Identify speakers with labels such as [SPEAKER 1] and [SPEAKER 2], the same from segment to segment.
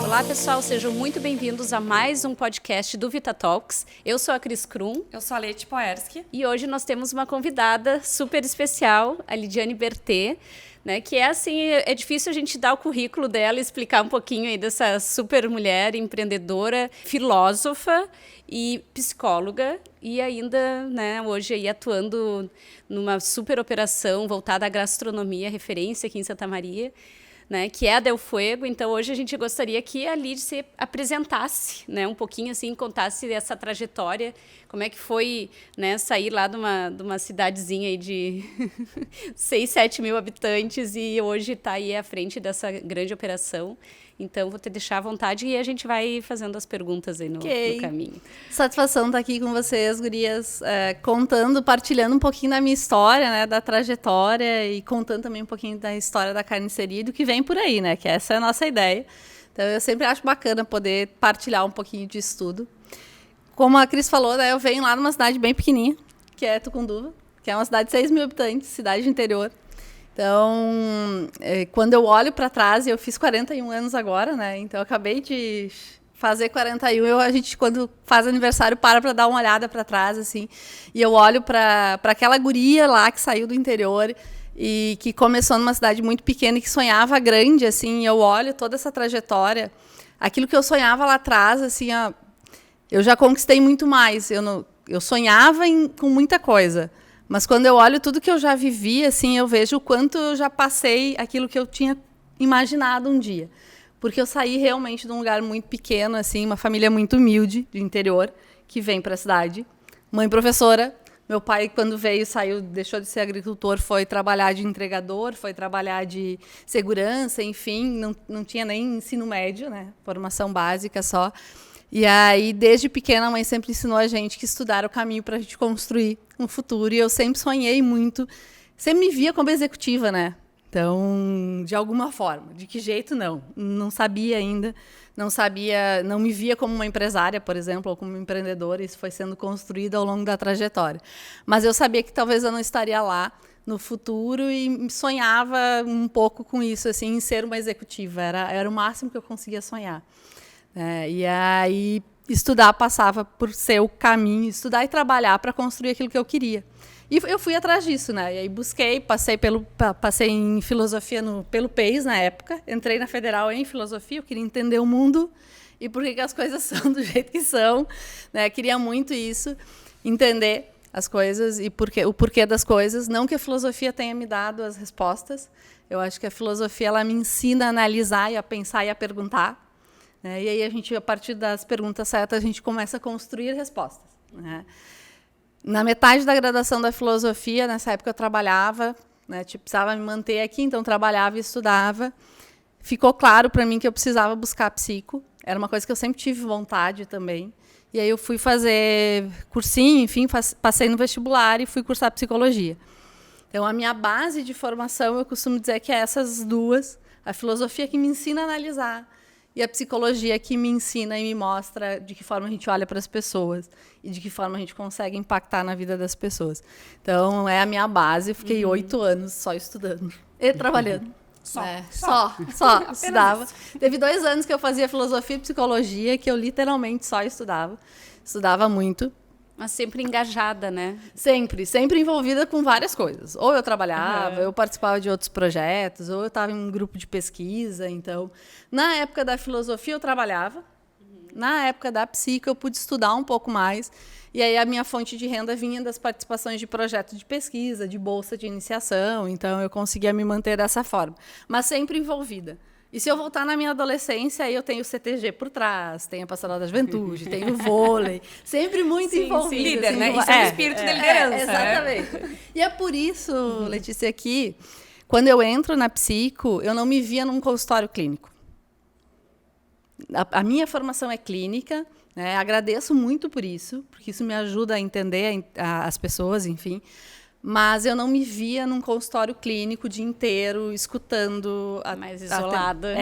[SPEAKER 1] Olá, pessoal, sejam muito bem-vindos a mais um podcast do Vita Talks. Eu sou a Cris Krum.
[SPEAKER 2] Eu sou a Leite Poerski.
[SPEAKER 1] E hoje nós temos uma convidada super especial, a Lidiane Berthet, né, que é assim, é difícil a gente dar o currículo dela e explicar um pouquinho aí dessa super mulher, empreendedora, filósofa e psicóloga, e ainda, né, hoje aí atuando numa super operação voltada à gastronomia, referência aqui em Santa Maria, né, que é a Del Fuego. Então, hoje a gente gostaria que a Lid se apresentasse, né, um pouquinho assim, contasse essa trajetória, como é que foi, né, sair lá de uma cidadezinha aí de 6, 7 mil habitantes e hoje está aí à frente dessa grande operação. Então, vou te deixar à vontade e a gente vai fazendo as perguntas aí no caminho.
[SPEAKER 3] Satisfação estar aqui com vocês, gurias, contando, partilhando um pouquinho da minha história, né, da trajetória e contando também um pouquinho da história da carniceria e do que vem por aí, né, que essa é a nossa ideia. Então, eu sempre acho bacana poder partilhar um pouquinho disso tudo. Como a Cris falou, né, eu venho lá numa cidade bem pequenininha, que é Tucunduva, que é uma cidade de 6 mil habitantes, cidade de interior. Então, quando eu olho para trás, eu fiz 41 anos agora, né? Então, eu acabei de fazer 41. A gente, quando faz aniversário, para dar uma olhada para trás, assim. E eu olho para aquela guria lá que saiu do interior e que começou numa cidade muito pequena e que sonhava grande, assim. Eu olho toda essa trajetória. Aquilo que eu sonhava lá atrás, assim, ó, eu já conquistei muito mais. Eu sonhava com muita coisa. Mas quando eu olho tudo que eu já vivi, assim, eu vejo o quanto eu já passei aquilo que eu tinha imaginado um dia. Porque eu saí realmente de um lugar muito pequeno, assim, uma família muito humilde, de interior, que vem para a cidade. Mãe professora. Meu pai, quando veio, saiu, deixou de ser agricultor, foi trabalhar de entregador, foi trabalhar de segurança, enfim, não tinha nem ensino médio, né? Formação básica só. E aí, desde pequena, a mãe sempre ensinou a gente que estudar o caminho para a gente construir um futuro. E eu sempre sonhei muito, sempre me via como executiva, né? Então, de alguma forma. De que jeito, não. Não sabia ainda. Não me via como uma empresária, por exemplo, ou como uma empreendedora. Isso foi sendo construído ao longo da trajetória. Mas eu sabia que talvez eu não estaria lá no futuro e sonhava um pouco com isso, assim, em ser uma executiva. Era o máximo que eu conseguia sonhar. E aí, estudar passava por ser o caminho, estudar e trabalhar para construir aquilo que eu queria. E eu fui atrás disso, né? E aí busquei, passei em filosofia pelo PES na época, entrei na Federal em filosofia, eu queria entender o mundo e por que as coisas são do jeito que são, né? Queria muito isso, entender as coisas e o porquê das coisas. Não que a filosofia tenha me dado as respostas, eu acho que a filosofia ela me ensina a analisar e a pensar e a perguntar. E aí, a partir das perguntas certas, a gente começa a construir respostas. Né? Na metade da graduação da filosofia, nessa época eu trabalhava, né, precisava me manter aqui, então trabalhava e estudava. Ficou claro para mim que eu precisava buscar psico. Era uma coisa que eu sempre tive vontade também. E aí eu fui fazer cursinho, enfim, passei no vestibular e fui cursar psicologia. Então, a minha base de formação, eu costumo dizer que é essas duas. A filosofia que me ensina a analisar, e a psicologia que me ensina e me mostra de que forma a gente olha para as pessoas e de que forma a gente consegue impactar na vida das pessoas. Então, é a minha base. Fiquei 8 anos só estudando e trabalhando. Só estudava. Isso. Teve 2 anos que eu fazia filosofia e psicologia, que eu literalmente só estudava. Estudava muito.
[SPEAKER 1] Mas sempre engajada, né?
[SPEAKER 3] Sempre envolvida com várias coisas. Ou eu trabalhava, eu participava de outros projetos, ou eu estava em um grupo de pesquisa. Então, na época da filosofia eu trabalhava, na época da psico eu pude estudar um pouco mais, e aí a minha fonte de renda vinha das participações de projetos de pesquisa, de bolsa de iniciação, então eu conseguia me manter dessa forma, mas sempre envolvida. E se eu voltar na minha adolescência, aí eu tenho o CTG por trás, tenho a Pastoral da Juventude, tenho o vôlei, sempre muito envolvida.
[SPEAKER 2] Líder,
[SPEAKER 3] assim,
[SPEAKER 2] né? Isso é o espírito da liderança.
[SPEAKER 3] Exatamente. E é por isso, Letícia, que quando eu entro na psico, eu não me via num consultório clínico. A minha formação é clínica, né? Agradeço muito por isso, porque isso me ajuda a entender as pessoas, enfim. Mas eu não me via num consultório clínico o dia inteiro, escutando...
[SPEAKER 1] Mais isolada.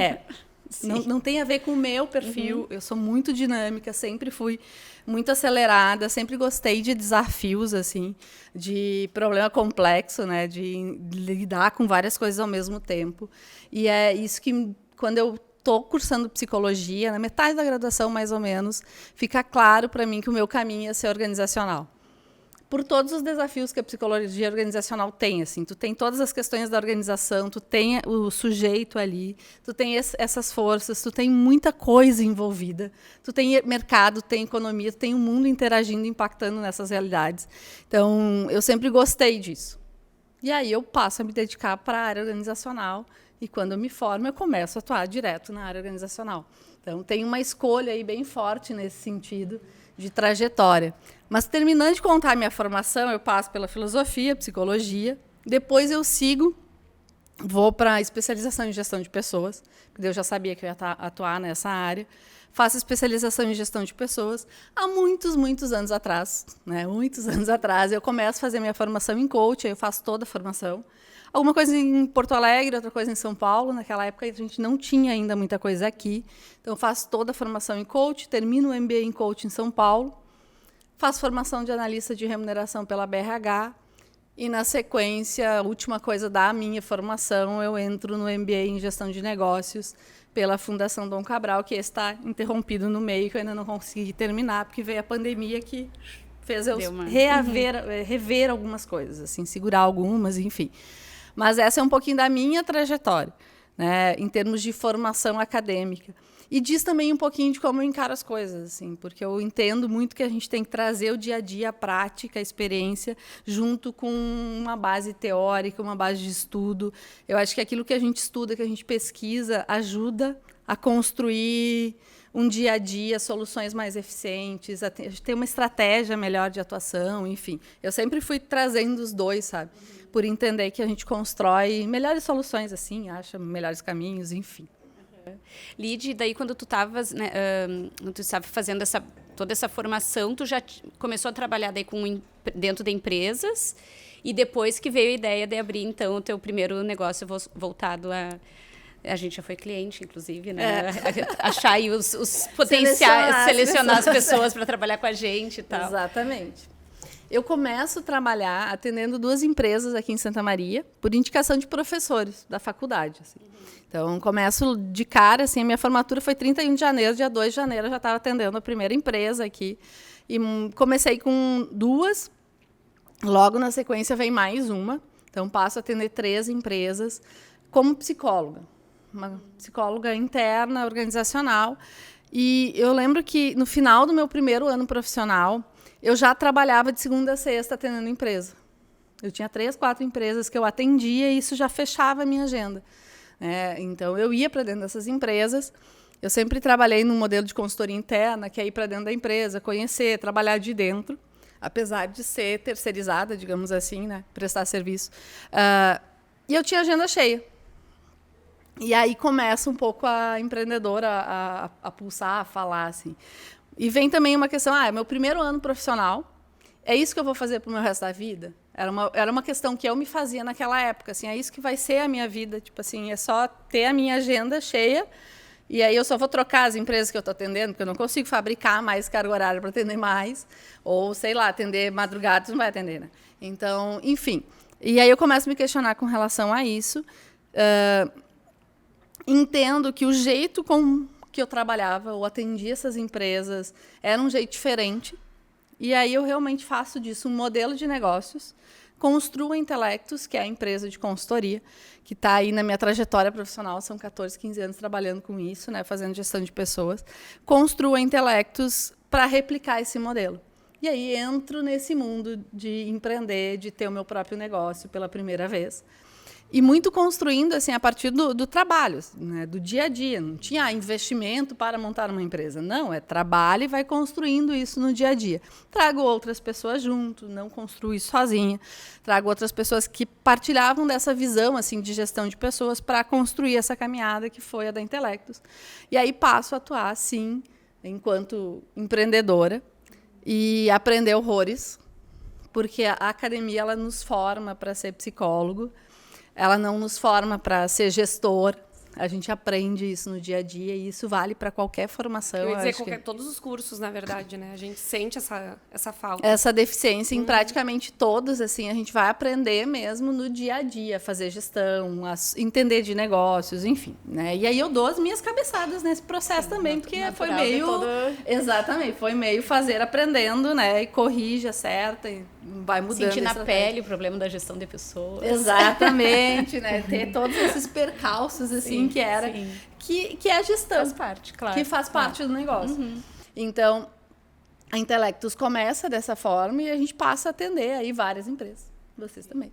[SPEAKER 3] Não tem a ver com o meu perfil. Eu sou muito dinâmica, sempre fui muito acelerada, sempre gostei de desafios, assim, de problema complexo, né? De lidar com várias coisas ao mesmo tempo. E é isso que, quando eu estou cursando psicologia, na metade da graduação, mais ou menos, fica claro para mim que o meu caminho ia ser organizacional. Por todos os desafios que a psicologia organizacional tem, assim, tu tem todas as questões da organização, tu tem o sujeito ali, tu tem essas forças, tu tem muita coisa envolvida, tu tem mercado, tu tem economia, tu tem o mundo interagindo, impactando nessas realidades. Então, eu sempre gostei disso. E aí eu passo a me dedicar para a área organizacional e quando eu me formo, eu começo a atuar direto na área organizacional. Então, tem uma escolha aí bem forte nesse sentido de trajetória. Mas, terminando de contar a minha formação, eu passo pela filosofia, psicologia, depois eu vou para a especialização em gestão de pessoas, porque eu já sabia que eu ia atuar nessa área, faço especialização em gestão de pessoas. Há muitos, muitos anos atrás, né? Muitos anos atrás, eu começo a fazer minha formação em coach, aí eu faço toda a formação. Alguma coisa em Porto Alegre, outra coisa em São Paulo. Naquela época, a gente não tinha ainda muita coisa aqui. Então, eu faço toda a formação em coach, termino o MBA em coach em São Paulo, faço formação de analista de remuneração pela BRH e, na sequência, a última coisa da minha formação, eu entro no MBA em gestão de negócios pela Fundação Dom Cabral, que está interrompido no meio, que eu ainda não consegui terminar, porque veio a pandemia que fez eu rever algumas coisas, assim, segurar algumas, enfim. Mas essa é um pouquinho da minha trajetória, né, em termos de formação acadêmica. E diz também um pouquinho de como eu encaro as coisas, assim, porque eu entendo muito que a gente tem que trazer o dia a dia, a prática, a experiência, junto com uma base teórica, uma base de estudo. Eu acho que aquilo que a gente estuda, que a gente pesquisa, ajuda a construir um dia a dia, soluções mais eficientes, a ter uma estratégia melhor de atuação, enfim. Eu sempre fui trazendo os dois, sabe? Por entender que a gente constrói melhores soluções, assim, acha melhores caminhos, enfim.
[SPEAKER 1] Lid, daí quando tu estavas, né, tu estava fazendo toda essa formação, tu já começou a trabalhar daí dentro de empresas e depois que veio a ideia de abrir, então, o teu primeiro negócio voltado a gente já foi cliente, inclusive, né? Achar aí os potenciais, selecionar as pessoas para trabalhar com a gente e tal.
[SPEAKER 3] Exatamente. Eu começo a trabalhar atendendo 2 empresas aqui em Santa Maria, por indicação de professores da faculdade. Assim. Então, começo de cara, assim, a minha formatura foi 31 de janeiro, dia 2 de janeiro eu já estava atendendo a primeira empresa aqui. E comecei com 2, logo na sequência vem mais uma. Então, passo a atender 3 empresas como psicóloga. Uma psicóloga interna, organizacional. E eu lembro que, no final do meu primeiro ano profissional, eu já trabalhava de segunda a sexta atendendo empresa. Eu tinha 3, 4 empresas que eu atendia e isso já fechava a minha agenda. Então, eu ia para dentro dessas empresas. Eu sempre trabalhei num modelo de consultoria interna, que é ir para dentro da empresa, conhecer, trabalhar de dentro, apesar de ser terceirizada, digamos assim, né? Prestar serviço. E eu tinha agenda cheia. E aí começa um pouco a empreendedora a pulsar, a falar, assim. E vem também uma questão, é meu primeiro ano profissional, é isso que eu vou fazer para o meu resto da vida? Era uma questão que eu me fazia naquela época, assim, é isso que vai ser a minha vida, tipo assim, é só ter a minha agenda cheia, e aí eu só vou trocar as empresas que eu estou atendendo, porque eu não consigo fabricar mais carga horária para atender mais, ou, sei lá, atender madrugadas não vai atender, né? Então, enfim. E aí eu começo a me questionar com relação a isso, entendo que o jeito que eu trabalhava ou atendia essas empresas era um jeito diferente. E aí eu realmente faço disso um modelo de negócios, construo a Intelectus, que é a empresa de consultoria, que está aí na minha trajetória profissional, são 14, 15 anos trabalhando com isso, né, fazendo gestão de pessoas. Construo a Intelectus para replicar esse modelo. E aí entro nesse mundo de empreender, de ter o meu próprio negócio pela primeira vez. E muito construindo assim, a partir do trabalho, né, do dia a dia. Não tinha investimento para montar uma empresa. Não, é trabalho e vai construindo isso no dia a dia. Trago outras pessoas junto, não construo isso sozinha. Trago outras pessoas que partilhavam dessa visão assim, de gestão de pessoas para construir essa caminhada que foi a da Intelectus. E aí passo a atuar, sim, enquanto empreendedora e aprender horrores, porque a academia ela nos forma para ser psicólogo. Ela não nos forma para ser gestor, A gente aprende isso no dia a dia e isso vale para qualquer formação.
[SPEAKER 2] Eu ia dizer,
[SPEAKER 3] acho que
[SPEAKER 2] todos os cursos, na verdade, né? A gente sente essa falta.
[SPEAKER 3] essa deficiência em praticamente todos, assim, a gente vai aprender mesmo no dia a dia, fazer gestão, entender de negócios, enfim, né? E aí eu dou as minhas cabeçadas nesse processo também, porque foi meio... Exatamente, foi meio fazer aprendendo, né? E corrige, acerta, e vai mudando.
[SPEAKER 1] Sentir na pele o problema da gestão de pessoas.
[SPEAKER 3] Exatamente, né? Ter todos esses percalços, assim, que era... Que é a gestão.
[SPEAKER 1] Faz parte, claro.
[SPEAKER 3] Que faz parte do negócio. Então, a Intelectus começa dessa forma e a gente passa a atender aí várias empresas. Vocês também.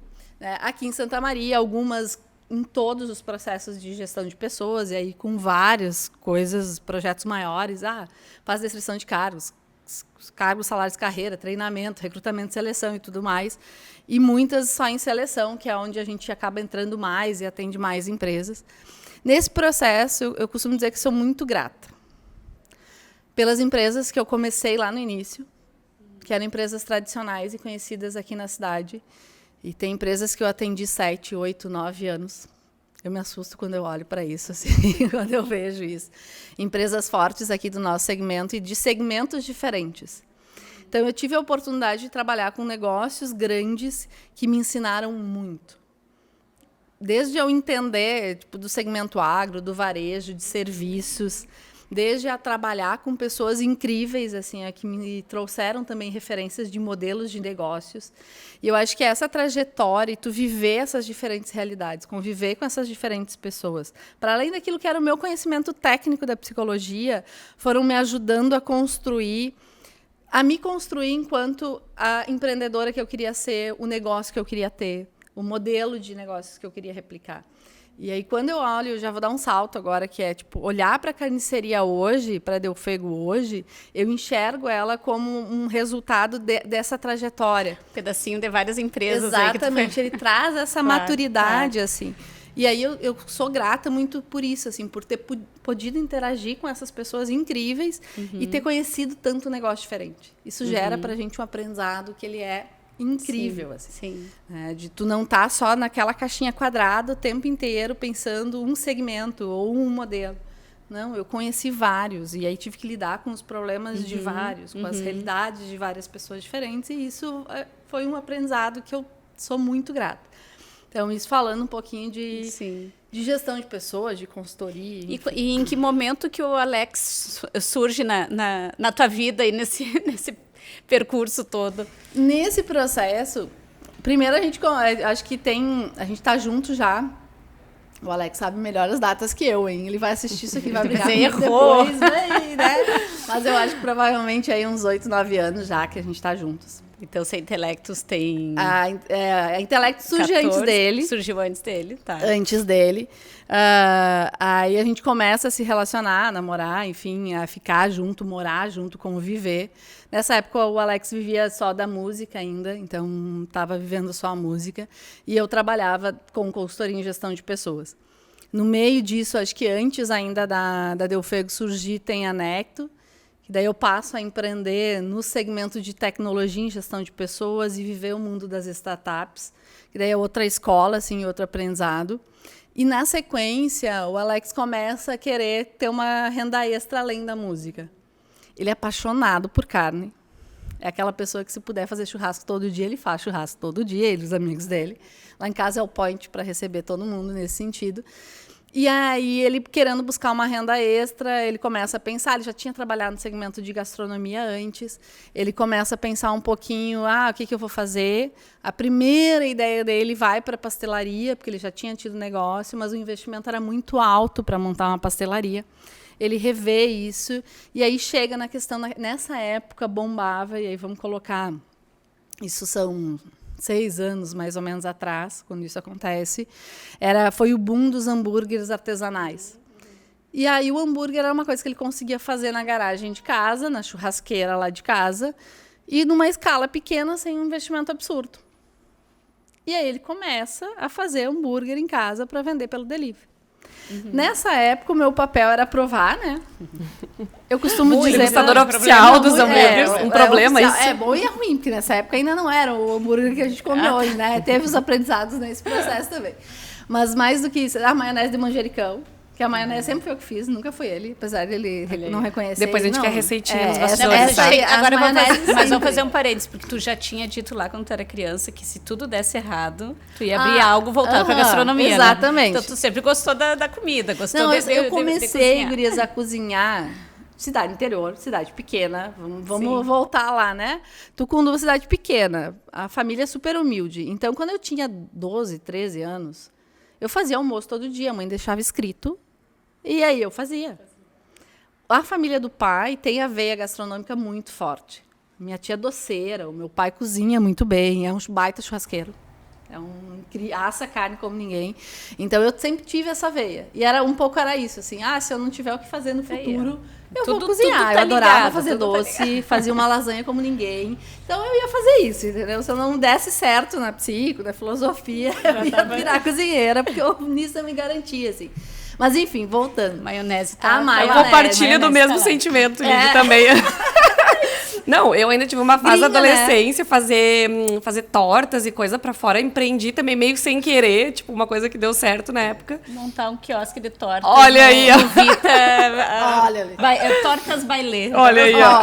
[SPEAKER 3] Aqui em Santa Maria, algumas em todos os processos de gestão de pessoas, e aí com várias coisas, projetos maiores. Faz descrição de cargos, salários de carreira, treinamento, recrutamento, seleção e tudo mais. E muitas só em seleção, que é onde a gente acaba entrando mais e atende mais empresas. Nesse processo, eu costumo dizer que sou muito grata pelas empresas que eu comecei lá no início, que eram empresas tradicionais e conhecidas aqui na cidade. E tem empresas que eu atendi 7, 8, 9 anos. Eu me assusto quando eu olho para isso, assim, quando eu vejo isso. Empresas fortes aqui do nosso segmento e de segmentos diferentes. Então, eu tive a oportunidade de trabalhar com negócios grandes que me ensinaram muito. Desde eu entender do segmento agro, do varejo, de serviços, desde a trabalhar com pessoas incríveis, assim, que me trouxeram também referências de modelos de negócios. E eu acho que essa trajetória, e tu viver essas diferentes realidades, conviver com essas diferentes pessoas, para além daquilo que era o meu conhecimento técnico da psicologia, foram me ajudando a me construir enquanto a empreendedora que eu queria ser, o negócio que eu queria ter, o modelo de negócios que eu queria replicar. E aí, quando eu olho, eu já vou dar um salto agora, que é olhar para a carniceria hoje, para a Delfego hoje, eu enxergo ela como um resultado dessa trajetória.
[SPEAKER 1] Um pedacinho de várias empresas.
[SPEAKER 3] Exatamente, ele traz essa maturidade, assim. E aí eu sou grata muito por isso, assim, por ter podido interagir com essas pessoas incríveis e ter conhecido tanto negócio diferente. Isso gera para a gente um aprendizado que ele é incrível, assim. De tu não estar só naquela caixinha quadrada o tempo inteiro pensando um segmento ou um modelo. Não, eu conheci vários e aí tive que lidar com os problemas de vários, com as realidades de várias pessoas diferentes, e isso foi um aprendizado que eu sou muito grata. Então, isso falando um pouquinho de gestão de pessoas, de consultoria.
[SPEAKER 1] E em que momento que o Alex surge na tua vida e nesse percurso todo?
[SPEAKER 3] Nesse processo, primeiro acho que a gente está junto já. O Alex sabe melhor as datas que eu, hein? Ele vai assistir isso aqui e vai brigar comigo depois, né? Mas eu acho que provavelmente aí uns 8, 9 anos já que a gente está juntos.
[SPEAKER 1] Então, se a Intelectus tem...
[SPEAKER 3] A Intelectus surgiu
[SPEAKER 1] 14,
[SPEAKER 3] antes dele.
[SPEAKER 1] Surgiu antes dele, tá.
[SPEAKER 3] Antes dele. Aí a gente começa a se relacionar, a namorar, enfim, a ficar junto, morar junto, conviver. Nessa época, o Alex vivia só da música ainda, então estava vivendo só a música. E eu trabalhava com consultoria em gestão de pessoas. No meio disso, acho que antes ainda da Delfego surgir, tem a Necto, que daí eu passo a empreender no segmento de tecnologia em gestão de pessoas e viver o mundo das startups, que daí é outra escola, assim, outro aprendizado. E, na sequência, o Alex começa a querer ter uma renda extra além da música. Ele é apaixonado por carne. É aquela pessoa que, se puder fazer churrasco todo dia, ele faz churrasco todo dia, ele e os amigos dele. Lá em casa é o point para receber todo mundo nesse sentido. E aí, ele querendo buscar uma renda extra, ele começa a pensar, ele já tinha trabalhado no segmento de gastronomia antes, ele começa a pensar um pouquinho, o que eu vou fazer? A primeira ideia dele vai para a pastelaria, porque ele já tinha tido negócio, mas o investimento era muito alto para montar uma pastelaria. Ele revê isso, e aí chega na questão, nessa época bombava, e aí vamos colocar, isso são 6 anos, mais ou menos, atrás, quando isso acontece, foi o boom dos hambúrgueres artesanais. E aí o hambúrguer era uma coisa que ele conseguia fazer na garagem de casa, na churrasqueira lá de casa, e numa escala pequena, sem um investimento absurdo. E aí ele começa a fazer hambúrguer em casa para vender pelo delivery. Nessa época, o meu papel era provar, né? Eu costumo dizer...
[SPEAKER 2] Degustadora oficial dos hambúrgueres. Problema isso.
[SPEAKER 3] É bom e é ruim, porque nessa época ainda não era o hambúrguer que a gente come hoje, né? Teve os aprendizados nesse processo também. Mas mais do que isso, a maionese de manjericão, Que a maionese sempre foi eu que fiz, nunca foi ele, apesar de ele não reconhecer.
[SPEAKER 2] Depois a gente
[SPEAKER 3] não.
[SPEAKER 2] quer receitinha nos
[SPEAKER 3] essa
[SPEAKER 2] bastidores.
[SPEAKER 3] aí,
[SPEAKER 1] Agora
[SPEAKER 3] mas
[SPEAKER 1] vamos fazer um parênteses, porque tu já tinha dito lá quando tu era criança que se tudo desse errado, tu ia abrir algo voltado pra gastronomia.
[SPEAKER 3] Exatamente.
[SPEAKER 1] Né? Então tu sempre gostou da comida, gostou
[SPEAKER 3] Não,
[SPEAKER 1] de
[SPEAKER 3] eu comecei,
[SPEAKER 1] cozinhar.
[SPEAKER 3] gurias, a cozinhar. Cidade interior, cidade pequena. Vamos voltar lá, né? Tucunduva, cidade pequena. A família é super humilde. Então, quando eu tinha 12, 13 anos, eu fazia almoço todo dia. A mãe deixava escrito. E aí eu fazia. A família do pai tem a veia gastronômica muito forte. Minha tia é doceira, o meu pai cozinha muito bem, é um baita churrasqueiro. Assa carne como ninguém. Então, eu sempre tive essa veia. E um pouco era isso, assim. Se eu não tiver o que fazer no futuro, eu vou cozinhar. Eu adorava fazer doce, fazia uma lasanha como ninguém. Então, eu ia fazer isso, entendeu? Se eu não desse certo na psico, na filosofia, eu ia virar cozinheira, porque nisso eu me garantia, assim. Mas, enfim, voltando.
[SPEAKER 1] Maionese
[SPEAKER 2] Eu compartilho do mesmo sentimento, Lidy, também. Não, eu ainda tive uma fase da adolescência, né? fazer tortas e coisa pra fora. Empreendi também meio sem querer, tipo, uma coisa que deu certo na época.
[SPEAKER 1] Montar um quiosque de tortas.
[SPEAKER 2] Olha aí, ó.
[SPEAKER 1] Olha ali. Tortas bailê.
[SPEAKER 2] Olha aí, ó.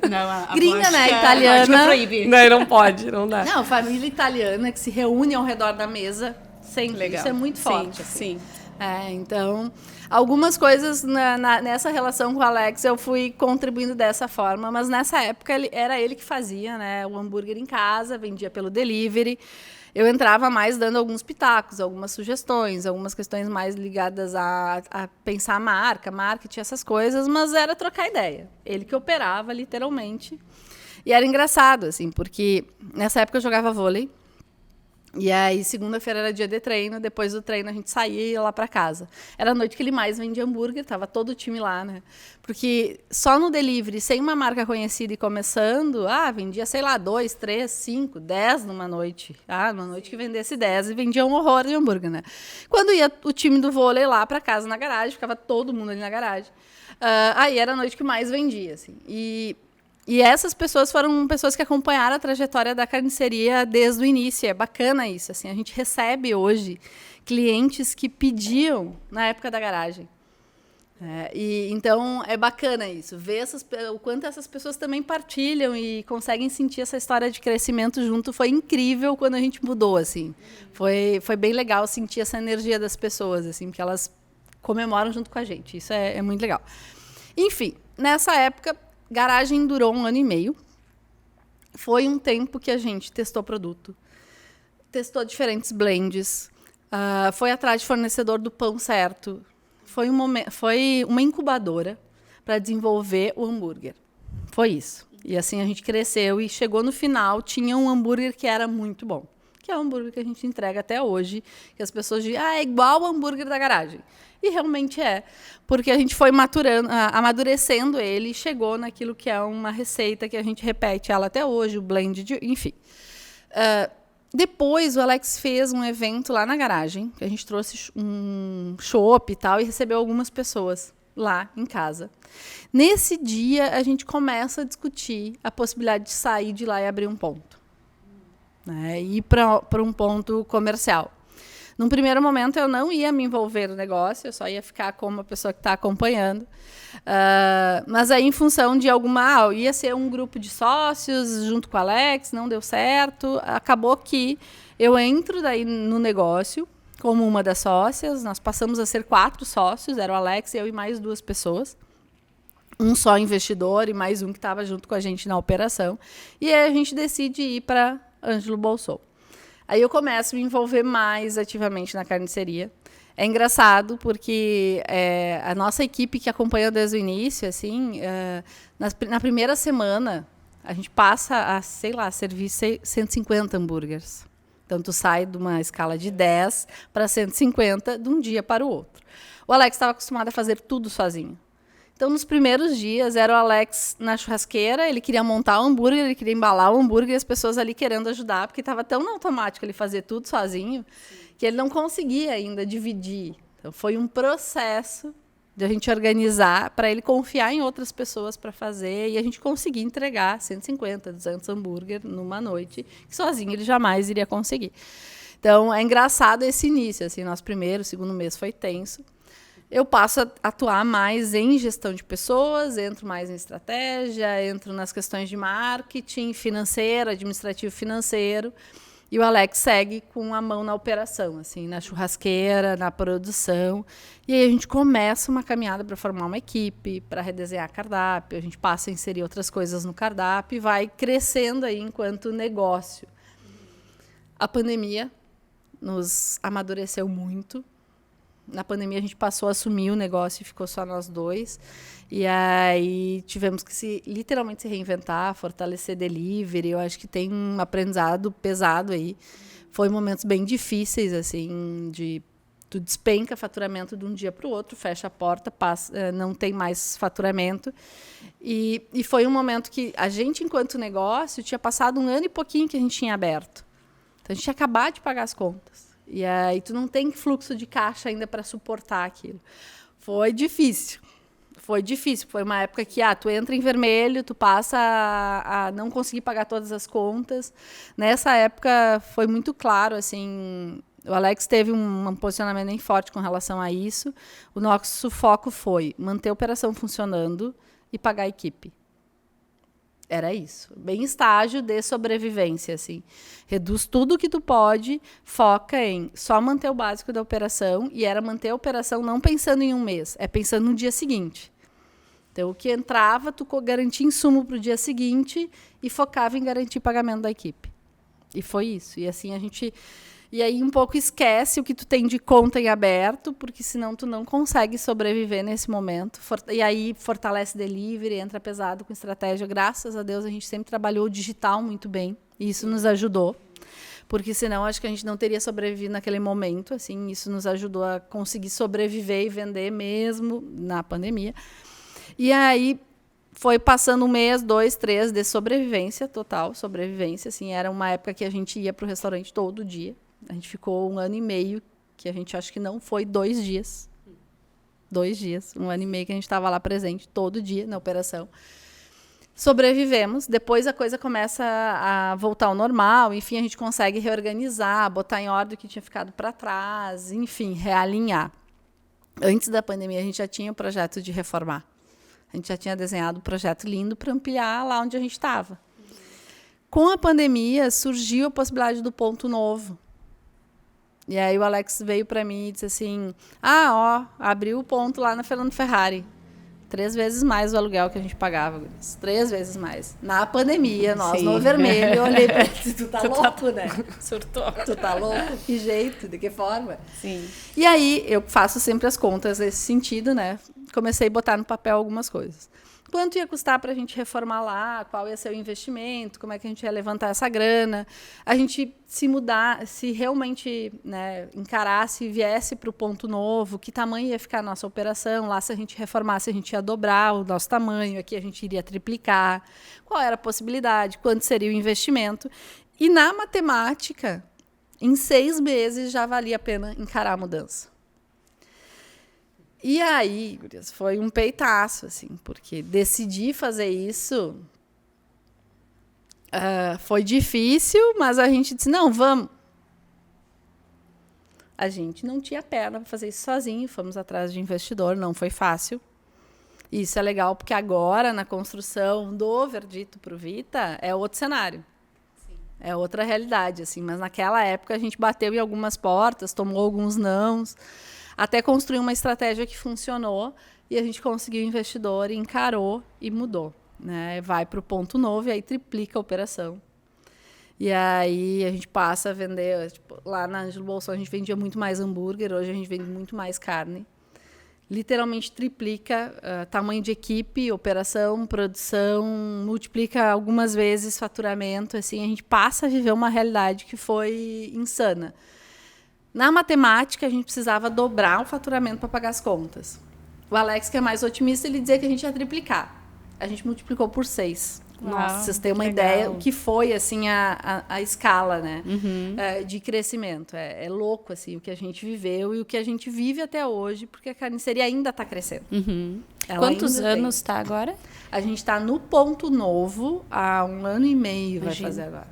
[SPEAKER 1] Não,
[SPEAKER 3] gringa, né? Italiana.
[SPEAKER 1] Proíbe.
[SPEAKER 2] Não pode, não dá.
[SPEAKER 3] Não, família italiana que se reúne ao redor da mesa. Sempre. Legal. Isso é muito forte.
[SPEAKER 1] Sim.
[SPEAKER 3] Então, algumas coisas nessa relação com o Alex eu fui contribuindo dessa forma, mas nessa época era ele que fazia, né, o hambúrguer em casa, vendia pelo delivery. Eu entrava mais dando alguns pitacos, algumas sugestões, algumas questões mais ligadas a pensar a marca, marketing, essas coisas, mas era trocar ideia. Ele que operava, literalmente. E era engraçado, assim, porque nessa época eu jogava vôlei. E aí, segunda-feira era dia de treino, depois do treino a gente saía e ia lá para casa. Era a noite que ele mais vendia hambúrguer, tava todo o time lá, né? Porque só no delivery, sem uma marca conhecida e começando, vendia, sei lá, 2, 3, 5, 10 numa noite. Numa noite que vendesse 10 e vendia um horror de hambúrguer, né? Quando ia o time do vôlei lá para casa na garagem, ficava todo mundo ali na garagem. Aí era a noite que mais vendia, assim. E essas pessoas foram pessoas que acompanharam a trajetória da carniceria desde o início. É bacana isso. Assim, a gente recebe hoje clientes que pediam na época da garagem. Então, é bacana isso. Ver o quanto essas pessoas também partilham e conseguem sentir essa história de crescimento junto. Foi incrível quando a gente mudou. Assim. Foi bem legal sentir essa energia das pessoas, assim, porque elas comemoram junto com a gente. Isso é muito legal. Enfim, nessa época... Garagem durou 1 ano e meio. Foi um tempo que a gente testou produto, testou diferentes blends, foi atrás de fornecedor do pão certo. Foi uma incubadora para desenvolver o hambúrguer. Foi isso. E assim a gente cresceu e chegou no final, tinha um hambúrguer que era muito bom. Que é o hambúrguer que a gente entrega até hoje, que as pessoas dizem, é igual o hambúrguer da garagem. E realmente é, porque a gente foi amadurecendo ele e chegou naquilo que é uma receita que a gente repete ela até hoje, o blend, enfim. Depois, o Alex fez um evento lá na garagem, que a gente trouxe um chopp e tal, e recebeu algumas pessoas lá em casa. Nesse dia, a gente começa a discutir a possibilidade de sair de lá e abrir um ponto. Né, e ir para um ponto comercial. Num primeiro momento, eu não ia me envolver no negócio, eu só ia ficar como uma pessoa que está acompanhando. Mas aí, em função de ia ser um grupo de sócios junto com o Alex, não deu certo. Acabou que eu entro daí no negócio como uma das sócias. Nós passamos a ser 4 sócios, era o Alex, eu e mais 2 pessoas. Um só investidor e mais um que estava junto com a gente na operação. E aí a gente decide ir para Ângelo Bolsou. Aí eu começo a me envolver mais ativamente na carniceria. É engraçado porque a nossa equipe que acompanhou desde o início, assim, na primeira semana, a gente passa a, servir 150 hambúrgueres. Então, tu sai de uma escala de 10 para 150 de um dia para o outro. O Alex estava acostumado a fazer tudo sozinho. Então, nos primeiros dias, era o Alex na churrasqueira, ele queria montar o hambúrguer, ele queria embalar o hambúrguer, e as pessoas ali querendo ajudar, porque estava tão no automático ele fazer tudo sozinho, que ele não conseguia ainda dividir. Então, foi um processo de a gente organizar para ele confiar em outras pessoas para fazer, e a gente conseguir entregar 150, 200 hambúrguer numa noite, que sozinho ele jamais iria conseguir. Então, é engraçado esse início. Assim, nosso primeiro, segundo mês foi tenso. eu passo a atuar mais em gestão de pessoas, entro mais em estratégia, entro nas questões de marketing, financeiro, administrativo financeiro. E o Alex segue com a mão na operação, assim, na churrasqueira, na produção. E aí a gente começa uma caminhada para formar uma equipe, para redesenhar cardápio, a gente passa a inserir outras coisas no cardápio e vai crescendo aí enquanto negócio. A pandemia nos amadureceu muito. Na pandemia a gente passou a assumir o negócio e ficou só nós dois. E aí tivemos que literalmente se reinventar, fortalecer delivery. Eu acho que tem um aprendizado pesado aí. Foi momentos bem difíceis, assim, tu despenca faturamento de um dia para o outro, fecha a porta, não tem mais faturamento. E foi um momento que a gente, enquanto negócio, tinha passado 1 ano e pouquinho que a gente tinha aberto. Então a gente tinha acabado de pagar as contas. E aí tu não tem fluxo de caixa ainda para suportar aquilo. Foi difícil. Foi uma época que tu entra em vermelho, tu passa a não conseguir pagar todas as contas. Nessa época foi muito claro, assim, o Alex teve um posicionamento bem forte com relação a isso. O nosso foco foi manter a operação funcionando e pagar a equipe. Era isso, bem estágio de sobrevivência, assim. Reduz tudo o que tu pode, foca em só manter o básico da operação, e era manter a operação não pensando em um mês, é pensando no dia seguinte. Então, o que entrava, tu garantia insumo para o dia seguinte e focava em garantir pagamento da equipe. E foi isso. E assim a gente... E aí um pouco esquece o que tu tem de conta em aberto, porque senão tu não consegue sobreviver nesse momento. E aí fortalece delivery, entra pesado com estratégia. Graças a Deus a gente sempre trabalhou o digital muito bem. E isso nos ajudou. Porque senão acho que a gente não teria sobrevivido naquele momento. Assim, isso nos ajudou a conseguir sobreviver e vender mesmo na pandemia. E aí foi passando 1 mês, 2, 3 de sobrevivência, total sobrevivência. Assim, era uma época que a gente ia para o restaurante todo dia. A gente ficou 1 ano e meio, que a gente acho que não foi 2 dias. 2 dias, 1 ano e meio que a gente estava lá presente todo dia na operação. Sobrevivemos, depois a coisa começa a voltar ao normal, enfim, a gente consegue reorganizar, botar em ordem o que tinha ficado para trás, enfim, realinhar. Antes da pandemia, a gente já tinha o projeto de reformar. A gente já tinha desenhado um projeto lindo para ampliar lá onde a gente estava. Com a pandemia, surgiu a possibilidade do ponto novo. E aí o Alex veio para mim e disse assim, abriu o ponto lá na Fernando Ferrari. 3 vezes mais o aluguel que a gente pagava. 3 vezes mais. Na pandemia, nós no vermelho, eu olhei para ele e disse, tu tá louco, né?
[SPEAKER 1] Surtou.
[SPEAKER 3] Tu tá louco? Que jeito? De que forma?
[SPEAKER 1] Sim.
[SPEAKER 3] E aí, eu faço sempre as contas nesse sentido, né? Comecei a botar no papel algumas coisas. Quanto ia custar para a gente reformar lá? Qual ia ser o investimento? Como é que a gente ia levantar essa grana? A gente se mudar, se realmente, né, encarasse e viesse para o ponto novo, que tamanho ia ficar a nossa operação? Lá, se a gente reformasse, a gente ia dobrar o nosso tamanho. Aqui a gente iria triplicar. Qual era a possibilidade? Quanto seria o investimento? E na matemática, em 6 meses já valia a pena encarar a mudança. E aí, foi um peitaço, assim, porque decidir fazer isso foi difícil, mas a gente disse, não, vamos. A gente não tinha perna para fazer isso sozinho, fomos atrás de investidor, não foi fácil. E isso é legal, porque agora, na construção do Verdito para o Vita, é outro cenário. Sim. É outra realidade, assim, mas naquela época a gente bateu em algumas portas, tomou alguns nãos, até construir uma estratégia que funcionou e a gente conseguiu investidor, encarou e mudou. Né? Vai para o ponto novo e aí triplica a operação. E aí a gente passa a vender... Tipo, lá na Ângelo Bolsonaro a gente vendia muito mais hambúrguer, hoje a gente vende muito mais carne. Literalmente triplica tamanho de equipe, operação, produção, multiplica algumas vezes faturamento. Assim, a gente passa a viver uma realidade que foi insana. Na matemática, a gente precisava dobrar o faturamento para pagar as contas. O Alex, que é mais otimista, ele dizia que a gente ia triplicar. A gente multiplicou por 6. Nossa, vocês têm uma ideia o que foi assim, a escala, né? De crescimento. É louco assim, o que a gente viveu e o que a gente vive até hoje, porque a carniceria ainda está crescendo.
[SPEAKER 1] Quantos anos está agora?
[SPEAKER 3] A gente está no ponto novo há 1 ano e meio, vai fazer agora.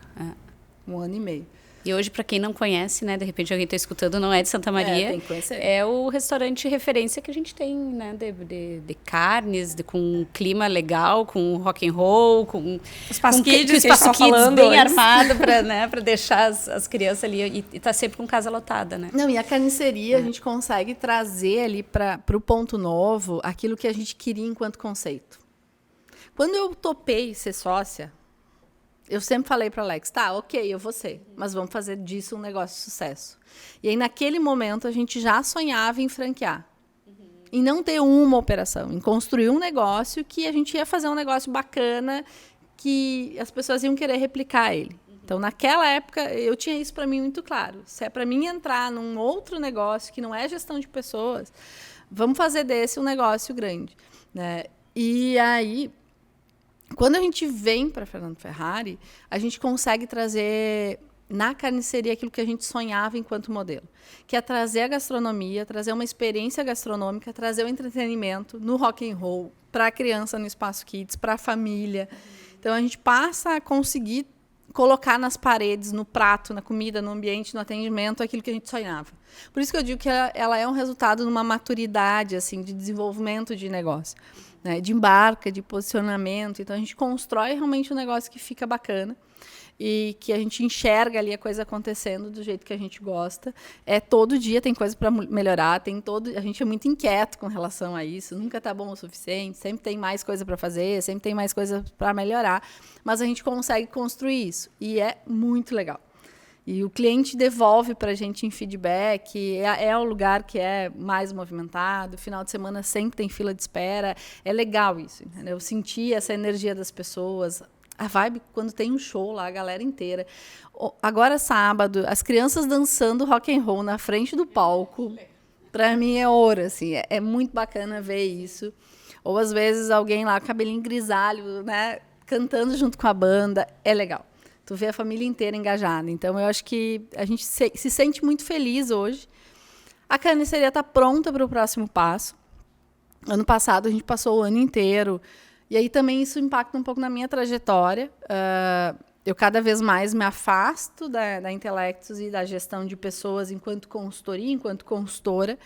[SPEAKER 3] 1 ano e meio.
[SPEAKER 1] E hoje, para quem não conhece, né, de repente alguém está escutando, não é de Santa Maria,
[SPEAKER 3] tem que conhecer.
[SPEAKER 1] É o restaurante referência que a gente tem, né, de carnes, com um clima legal, com rock and roll, com
[SPEAKER 2] Espaço Kids,
[SPEAKER 1] com espaço Kids bem
[SPEAKER 2] antes.
[SPEAKER 1] armado para, né, para deixar as crianças ali e tá sempre com casa lotada, né?
[SPEAKER 3] Não, e a carniceria a gente consegue trazer ali para o ponto novo aquilo que a gente queria enquanto conceito. Quando eu topei ser sócia, eu sempre falei para Alex, tá, ok, eu vou ser, mas vamos fazer disso um negócio de sucesso. E aí, naquele momento, a gente já sonhava em franquear. Em não ter uma operação, em construir um negócio que a gente ia fazer um negócio bacana, que as pessoas iam querer replicar ele. Então, naquela época, eu tinha isso para mim muito claro. Se é para mim entrar num outro negócio que não é gestão de pessoas, vamos fazer desse um negócio grande, né? E aí, quando a gente vem para Fernando Ferrari, a gente consegue trazer na carniceria aquilo que a gente sonhava enquanto modelo, que é trazer a gastronomia, trazer uma experiência gastronômica, trazer o entretenimento no rock and roll, para a criança no Espaço Kids, para a família. Então, a gente passa a conseguir colocar nas paredes, no prato, na comida, no ambiente, no atendimento, aquilo que a gente sonhava. Por isso que eu digo que ela é um resultado de uma maturidade, assim, de desenvolvimento de negócio, né? De embarca, de posicionamento. Então, a gente constrói realmente um negócio que fica bacana e que a gente enxerga ali a coisa acontecendo do jeito que a gente gosta. Todo dia tem coisa para melhorar, a gente é muito inquieto com relação a isso, nunca está bom o suficiente, sempre tem mais coisa para fazer, sempre tem mais coisa para melhorar, mas a gente consegue construir isso e é muito legal. E o cliente devolve para a gente em feedback, é o lugar que é mais movimentado, final de semana sempre tem fila de espera, é legal isso, entendeu? Eu senti essa energia das pessoas, a vibe quando tem um show lá, a galera inteira. Agora, sábado, as crianças dançando rock and roll na frente do palco, para mim é ouro, assim, é muito bacana ver isso. Ou, às vezes, alguém lá, cabelinho grisalho, né, cantando junto com a banda, é legal. Tu vê a família inteira engajada. Então, eu acho que a gente se sente muito feliz hoje. A carniceria está pronta para o próximo passo. Ano passado, a gente passou o ano inteiro. E aí também isso impacta um pouco na minha trajetória. Eu cada vez mais me afasto da Intelectus e da gestão de pessoas enquanto consultoria, enquanto consultora,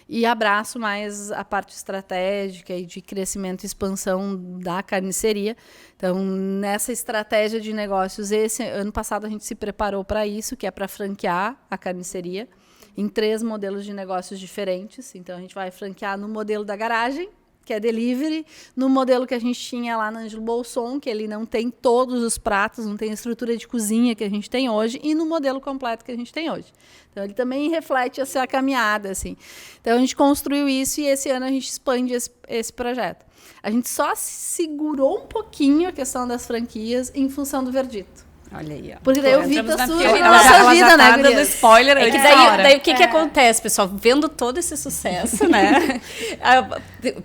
[SPEAKER 3] e abraço mais a parte estratégica e de crescimento e expansão da carniceria. Então, nessa estratégia de negócios, esse ano passado a gente se preparou para isso, que é para franquear a carniceria em 3 modelos de negócios diferentes. Então, a gente vai franquear no modelo da garagem, que é delivery, no modelo que a gente tinha lá na Ângelo Bolson, que ele não tem todos os pratos, não tem a estrutura de cozinha que a gente tem hoje, e no modelo completo que a gente tem hoje. Então, ele também reflete essa caminhada, assim. Então, a gente construiu isso e esse ano a gente expande esse projeto. A gente só segurou um pouquinho a questão das franquias em função do verdito.
[SPEAKER 1] Olha aí, ó.
[SPEAKER 3] Porque daí o Vita surge na
[SPEAKER 2] ela
[SPEAKER 3] nossa
[SPEAKER 2] já
[SPEAKER 3] vida, né,
[SPEAKER 2] tá dando
[SPEAKER 3] gurias?
[SPEAKER 2] spoiler
[SPEAKER 1] É que daí o que acontece, pessoal? Vendo todo esse sucesso, né?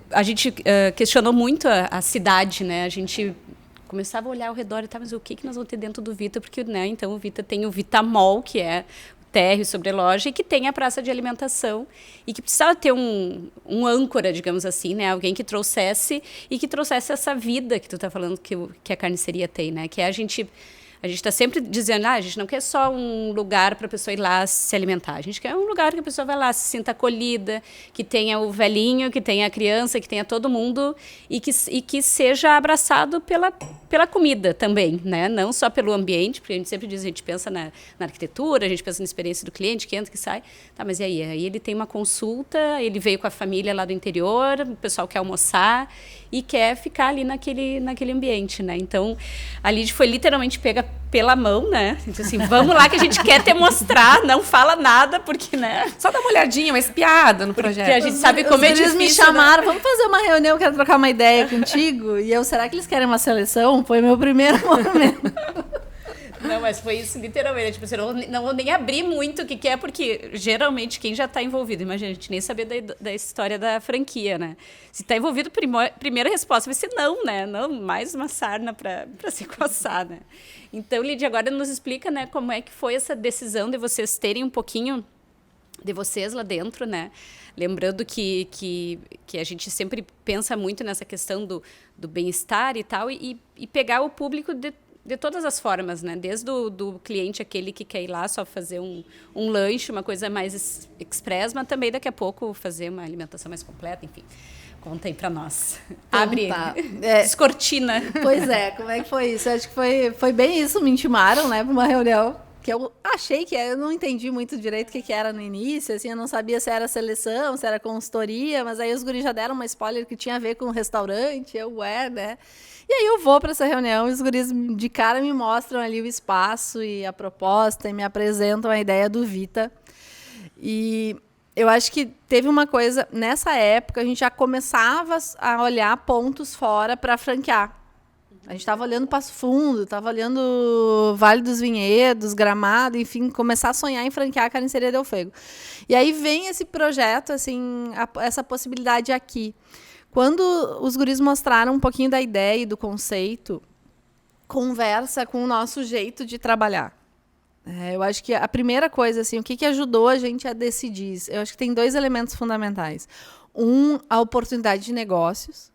[SPEAKER 1] A gente questionou muito a cidade, né? A gente começava a olhar ao redor e tá, mas o que nós vamos ter dentro do Vita? Porque, né, então o Vita tem o Vita Mall, que é térreo sobre loja, e que tem a praça de alimentação, e que precisava ter um âncora, digamos assim, né? Alguém que trouxesse essa vida que tu tá falando que a carniceria tem, né? Que é a gente está sempre dizendo, a gente não quer só um lugar para a pessoa ir lá se alimentar. A gente quer um lugar que a pessoa vai lá, se sinta acolhida, que tenha o velhinho, que tenha a criança, que tenha todo mundo e que seja abraçado pela comida também, né? Não só pelo ambiente, porque a gente sempre diz, a gente pensa na arquitetura, a gente pensa na experiência do cliente, que entra, que sai. Tá, mas e aí? Aí ele tem uma consulta, ele veio com a família lá do interior, o pessoal quer almoçar e quer ficar ali naquele ambiente, né? Então, a Lid foi literalmente pega pela mão, né? Então, assim, vamos lá que a gente quer te mostrar, não fala nada, porque, né?
[SPEAKER 2] Só dá uma olhadinha, uma espiada no projeto.
[SPEAKER 1] Porque a gente sabe como é difícil.
[SPEAKER 3] Eles me chamaram, vamos fazer uma reunião, eu quero trocar uma ideia contigo. E eu, será que eles querem uma seleção? Foi meu primeiro momento.
[SPEAKER 1] Não, mas foi isso, literalmente. Tipo, eu não vou nem abrir muito o que é, porque geralmente quem já está envolvido, imagina, a gente nem saber da história da franquia, né? Se está envolvido, primeira resposta vai ser não, né? Não, mais uma sarna para se coçar, né? Então, Lídia, agora nos explica, né, como é que foi essa decisão de vocês terem um pouquinho de vocês lá dentro, né? Lembrando que a gente sempre pensa muito nessa questão do bem-estar e tal, e pegar o público de todas as formas, né? Desde do cliente, aquele que quer ir lá só fazer um lanche, uma coisa mais express, mas também daqui a pouco fazer uma alimentação mais completa, enfim. Conta aí pra nós. Então, abre, descortina.
[SPEAKER 3] Pois é, como é que foi isso? Eu acho que foi bem isso, me intimaram, né, pra uma reunião, que eu achei que eu não entendi muito direito o que era no início, assim, eu não sabia se era seleção, se era consultoria, mas aí os guris já deram uma spoiler que tinha a ver com o restaurante, né? E aí eu vou para essa reunião e os guris de cara me mostram ali o espaço e a proposta e me apresentam a ideia do Vita. E eu acho que teve uma coisa, nessa época a gente já começava a olhar pontos fora para franquear. A gente estava olhando Passo Fundo, estava olhando Vale dos Vinhedos, Gramado, enfim, começar a sonhar em franquear a Carniceria Del Fuego. E aí vem esse projeto, assim, essa possibilidade aqui. Quando os guris mostraram um pouquinho da ideia e do conceito, conversa com o nosso jeito de trabalhar. Eu acho que a primeira coisa, assim, o que ajudou a gente a decidir? Eu acho que tem 2 elementos fundamentais. A oportunidade de negócios.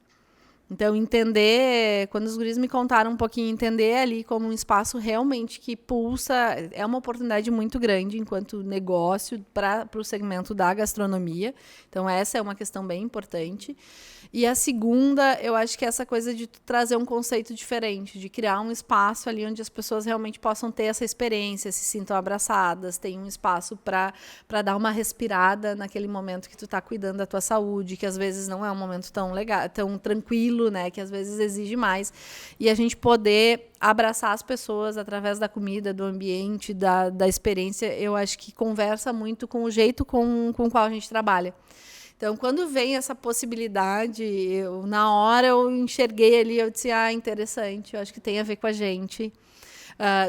[SPEAKER 3] Então, entender, quando os guris me contaram um pouquinho, entender ali como um espaço realmente que pulsa, é uma oportunidade muito grande enquanto negócio para o segmento da gastronomia. Então, essa é uma questão bem importante. E a segunda, eu acho que é essa coisa de trazer um conceito diferente, de criar um espaço ali onde as pessoas realmente possam ter essa experiência, se sintam abraçadas, tem um espaço para dar uma respirada naquele momento que tu está cuidando da tua saúde, que às vezes não é um momento tão legal, tão tranquilo, né, que às vezes exige mais. E a gente poder abraçar as pessoas através da comida, do ambiente, da experiência, eu acho que conversa muito com o jeito com o qual a gente trabalha. Então, quando vem essa possibilidade, na hora eu enxerguei ali, eu disse, interessante, eu acho que tem a ver com a gente.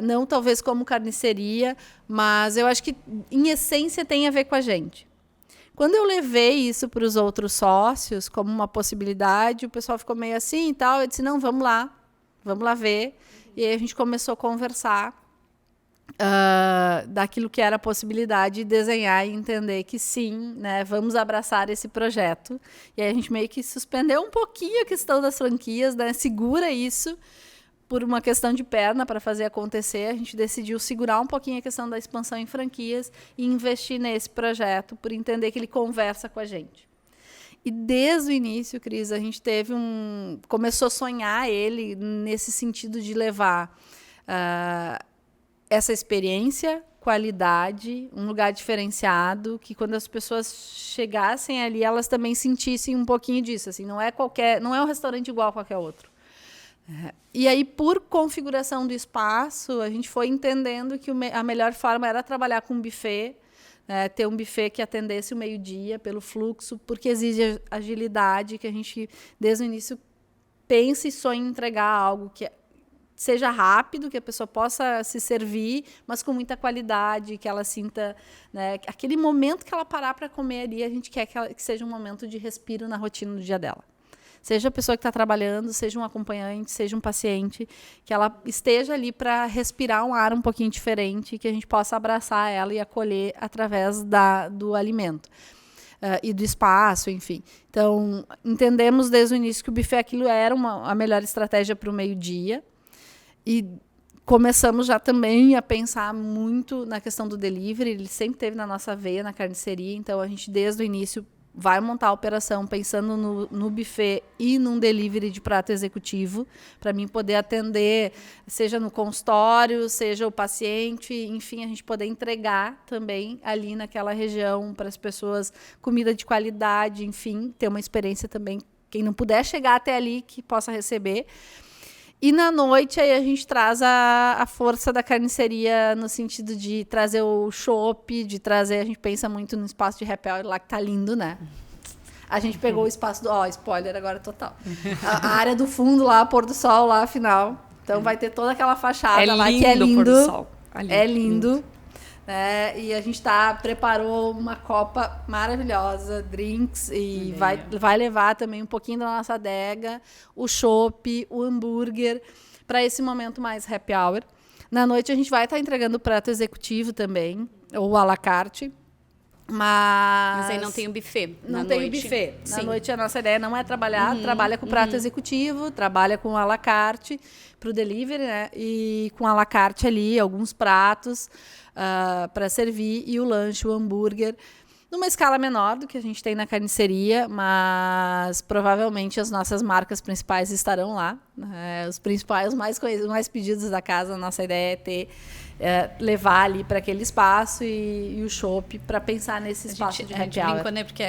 [SPEAKER 3] Não talvez como carniceria, mas eu acho que, em essência, tem a ver com a gente. Quando eu levei isso para os outros sócios, como uma possibilidade, o pessoal ficou meio assim e tal, eu disse, não, vamos lá ver. E aí a gente começou a conversar daquilo que era a possibilidade de desenhar e entender que sim, né, vamos abraçar esse projeto. E aí a gente meio que suspendeu um pouquinho a questão das franquias, né, segura isso por uma questão de perna para fazer acontecer. A gente decidiu segurar um pouquinho a questão da expansão em franquias e investir nesse projeto por entender que ele conversa com a gente. E desde o início, Cris, a gente começou a sonhar ele nesse sentido de levar essa experiência, qualidade, um lugar diferenciado, que quando as pessoas chegassem ali, elas também sentissem um pouquinho disso. Assim, não é um restaurante igual a qualquer outro. E aí, por configuração do espaço, a gente foi entendendo que a melhor forma era trabalhar com buffet, ter um buffet que atendesse o meio-dia pelo fluxo, porque exige agilidade, que a gente, desde o início, pense e sonhe em entregar algo que seja rápido, que a pessoa possa se servir, mas com muita qualidade, que ela sinta, né, aquele momento que ela parar para comer ali, a gente quer que seja um momento de respiro na rotina do dia dela. Seja a pessoa que está trabalhando, seja um acompanhante, seja um paciente, que ela esteja ali para respirar um ar um pouquinho diferente, que a gente possa abraçar ela e acolher através do alimento. E do espaço, enfim. Então, entendemos desde o início que o buffet aquilo era a melhor estratégia para o meio-dia. E começamos já também a pensar muito na questão do delivery. Ele sempre esteve na nossa veia, na carniceria. Então, a gente, desde o início, vai montar a operação pensando no buffet e num delivery de prato executivo, para mim poder atender, seja no consultório, seja o paciente, enfim, a gente poder entregar também ali naquela região para as pessoas comida de qualidade, enfim, ter uma experiência também, quem não puder chegar até ali, que possa receber. E na noite aí a gente traz a força da carniceria no sentido de trazer o chopp, de trazer, a gente pensa muito no espaço de happy hour lá que tá lindo, né? A gente pegou o espaço spoiler agora total. A área do fundo lá, pôr do sol lá, afinal. Então vai ter toda aquela fachada lá que é lindo. Pôr do sol. Ali, é lindo. E a gente preparou uma copa maravilhosa, drinks, e vai levar também um pouquinho da nossa adega, o chopp, o hambúrguer, para esse momento mais happy hour. Na noite a gente vai estar entregando o prato executivo também, ou à la carte.
[SPEAKER 1] Mas aí não tem o buffet
[SPEAKER 3] Não tem o buffet. Na noite a nossa ideia não é trabalhar, trabalha com prato executivo, trabalha com à la carte para o delivery, né? E com à la carte ali, alguns pratos para servir e o lanche, o hambúrguer. Numa escala menor do que a gente tem na carniceria, mas provavelmente as nossas marcas principais estarão lá. Os principais, os mais conhecidos, mais pedidos da casa, a nossa ideia é ter... levar ali para aquele espaço e o chopp para pensar nesse espaço de happy hour.
[SPEAKER 1] Brincou, né? Porque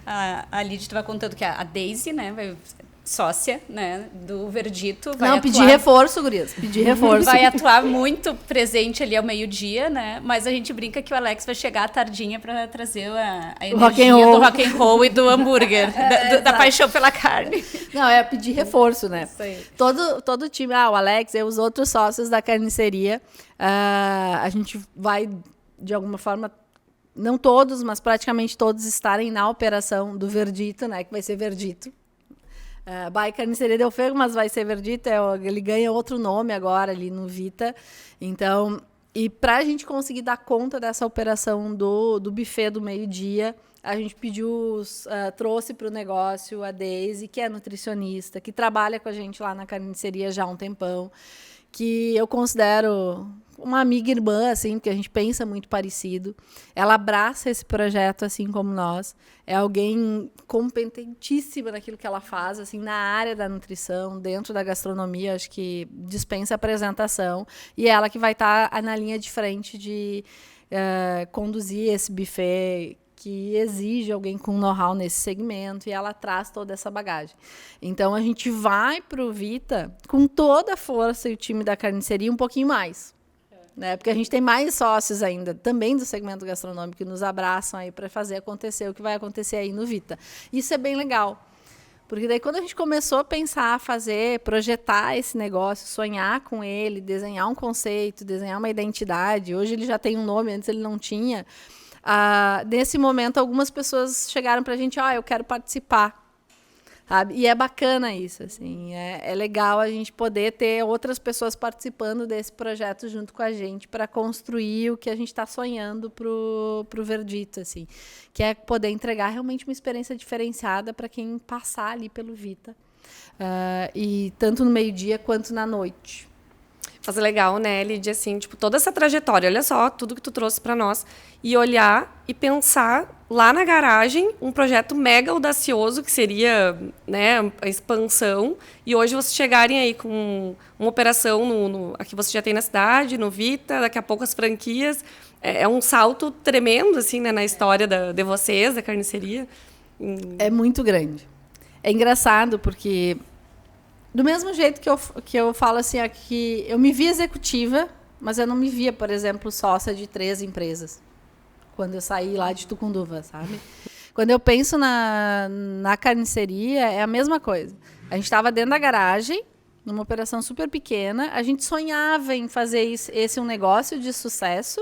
[SPEAKER 1] a Lídia estava contando que a Daisy, né, sócia, né, do Verdito, vai atuar...
[SPEAKER 3] pedir reforço, gurias, pedir reforço.
[SPEAKER 1] Vai atuar muito presente ali ao meio-dia, né? Mas a gente brinca que o Alex vai chegar à tardinha para trazer a energia do rock and roll e do hambúrguer, da paixão pela carne.
[SPEAKER 3] Não, é pedir reforço, né?
[SPEAKER 1] Isso aí.
[SPEAKER 3] Todo o time, o Alex e os outros sócios da carniceria, a gente vai, de alguma forma, não todos, mas praticamente todos estarem na operação do Verdito, né? Que vai ser Verdito. Carniceria Del Fego, mas vai ser Verdito, ele ganha outro nome agora ali no Vita. Então, e para a gente conseguir dar conta dessa operação do buffet do meio-dia, a gente trouxe para o negócio a Daisy, que é nutricionista, que trabalha com a gente lá na carniceria já há um tempão, que eu considero uma amiga irmã, assim, porque a gente pensa muito parecido. Ela abraça esse projeto, assim como nós. É alguém competentíssima naquilo que ela faz, assim, na área da nutrição, dentro da gastronomia, acho que dispensa apresentação. E é ela que vai estar na linha de frente de conduzir esse buffet, que exige alguém com know-how nesse segmento, e ela traz toda essa bagagem. Então, a gente vai para o Vita com toda a força e o time da carniceria um pouquinho mais. Né? Porque a gente tem mais sócios ainda, também do segmento gastronômico, que nos abraçam aí para fazer acontecer o que vai acontecer aí no Vita. Isso é bem legal. Porque daí, quando a gente começou a pensar, projetar esse negócio, sonhar com ele, desenhar um conceito, desenhar uma identidade, hoje ele já tem um nome, antes ele não tinha. Nesse momento, algumas pessoas chegaram para a gente, eu quero participar. Sabe? E é bacana isso, assim, é legal a gente poder ter outras pessoas participando desse projeto junto com a gente para construir o que a gente está sonhando pro Verdito, assim, que é poder entregar realmente uma experiência diferenciada para quem passar ali pelo Vita, e tanto no meio-dia quanto na noite.
[SPEAKER 2] Mas é legal, né, Lídia, assim, tipo, toda essa trajetória, olha só, tudo que tu trouxe para nós, e olhar e pensar lá na garagem um projeto mega audacioso, que seria, né, a expansão, e hoje vocês chegarem aí com uma operação aqui você já tem na cidade, no Vita, daqui a pouco as franquias, é um salto tremendo, assim, né, na história de vocês, da carniceria.
[SPEAKER 3] É muito grande. É engraçado, porque... Do mesmo jeito que eu falo assim, que eu me via executiva, mas eu não me via, por exemplo, sócia de 3 empresas, quando eu saí lá de Tucunduva, sabe? Quando eu penso na carniceria, é a mesma coisa. A gente estava dentro da garagem, numa operação super pequena, a gente sonhava em fazer esse um negócio de sucesso,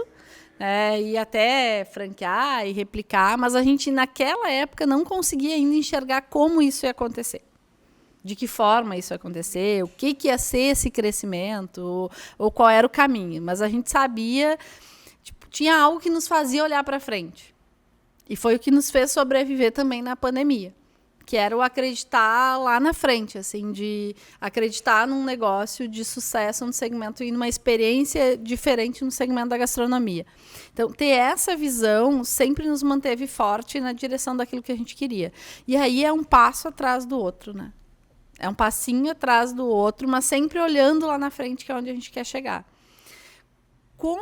[SPEAKER 3] e até franquear e replicar, mas a gente, naquela época, não conseguia ainda enxergar como isso ia acontecer. De que forma isso ia acontecer, o que ia ser esse crescimento, ou qual era o caminho. Mas a gente sabia, tinha algo que nos fazia olhar para frente. E foi o que nos fez sobreviver também na pandemia, que era o acreditar lá na frente, assim, de acreditar num negócio de sucesso no segmento e numa experiência diferente no segmento da gastronomia. Então, ter essa visão sempre nos manteve forte na direção daquilo que a gente queria. E aí é um passo atrás do outro, né? É um passinho atrás do outro, mas sempre olhando lá na frente, que é onde a gente quer chegar. Com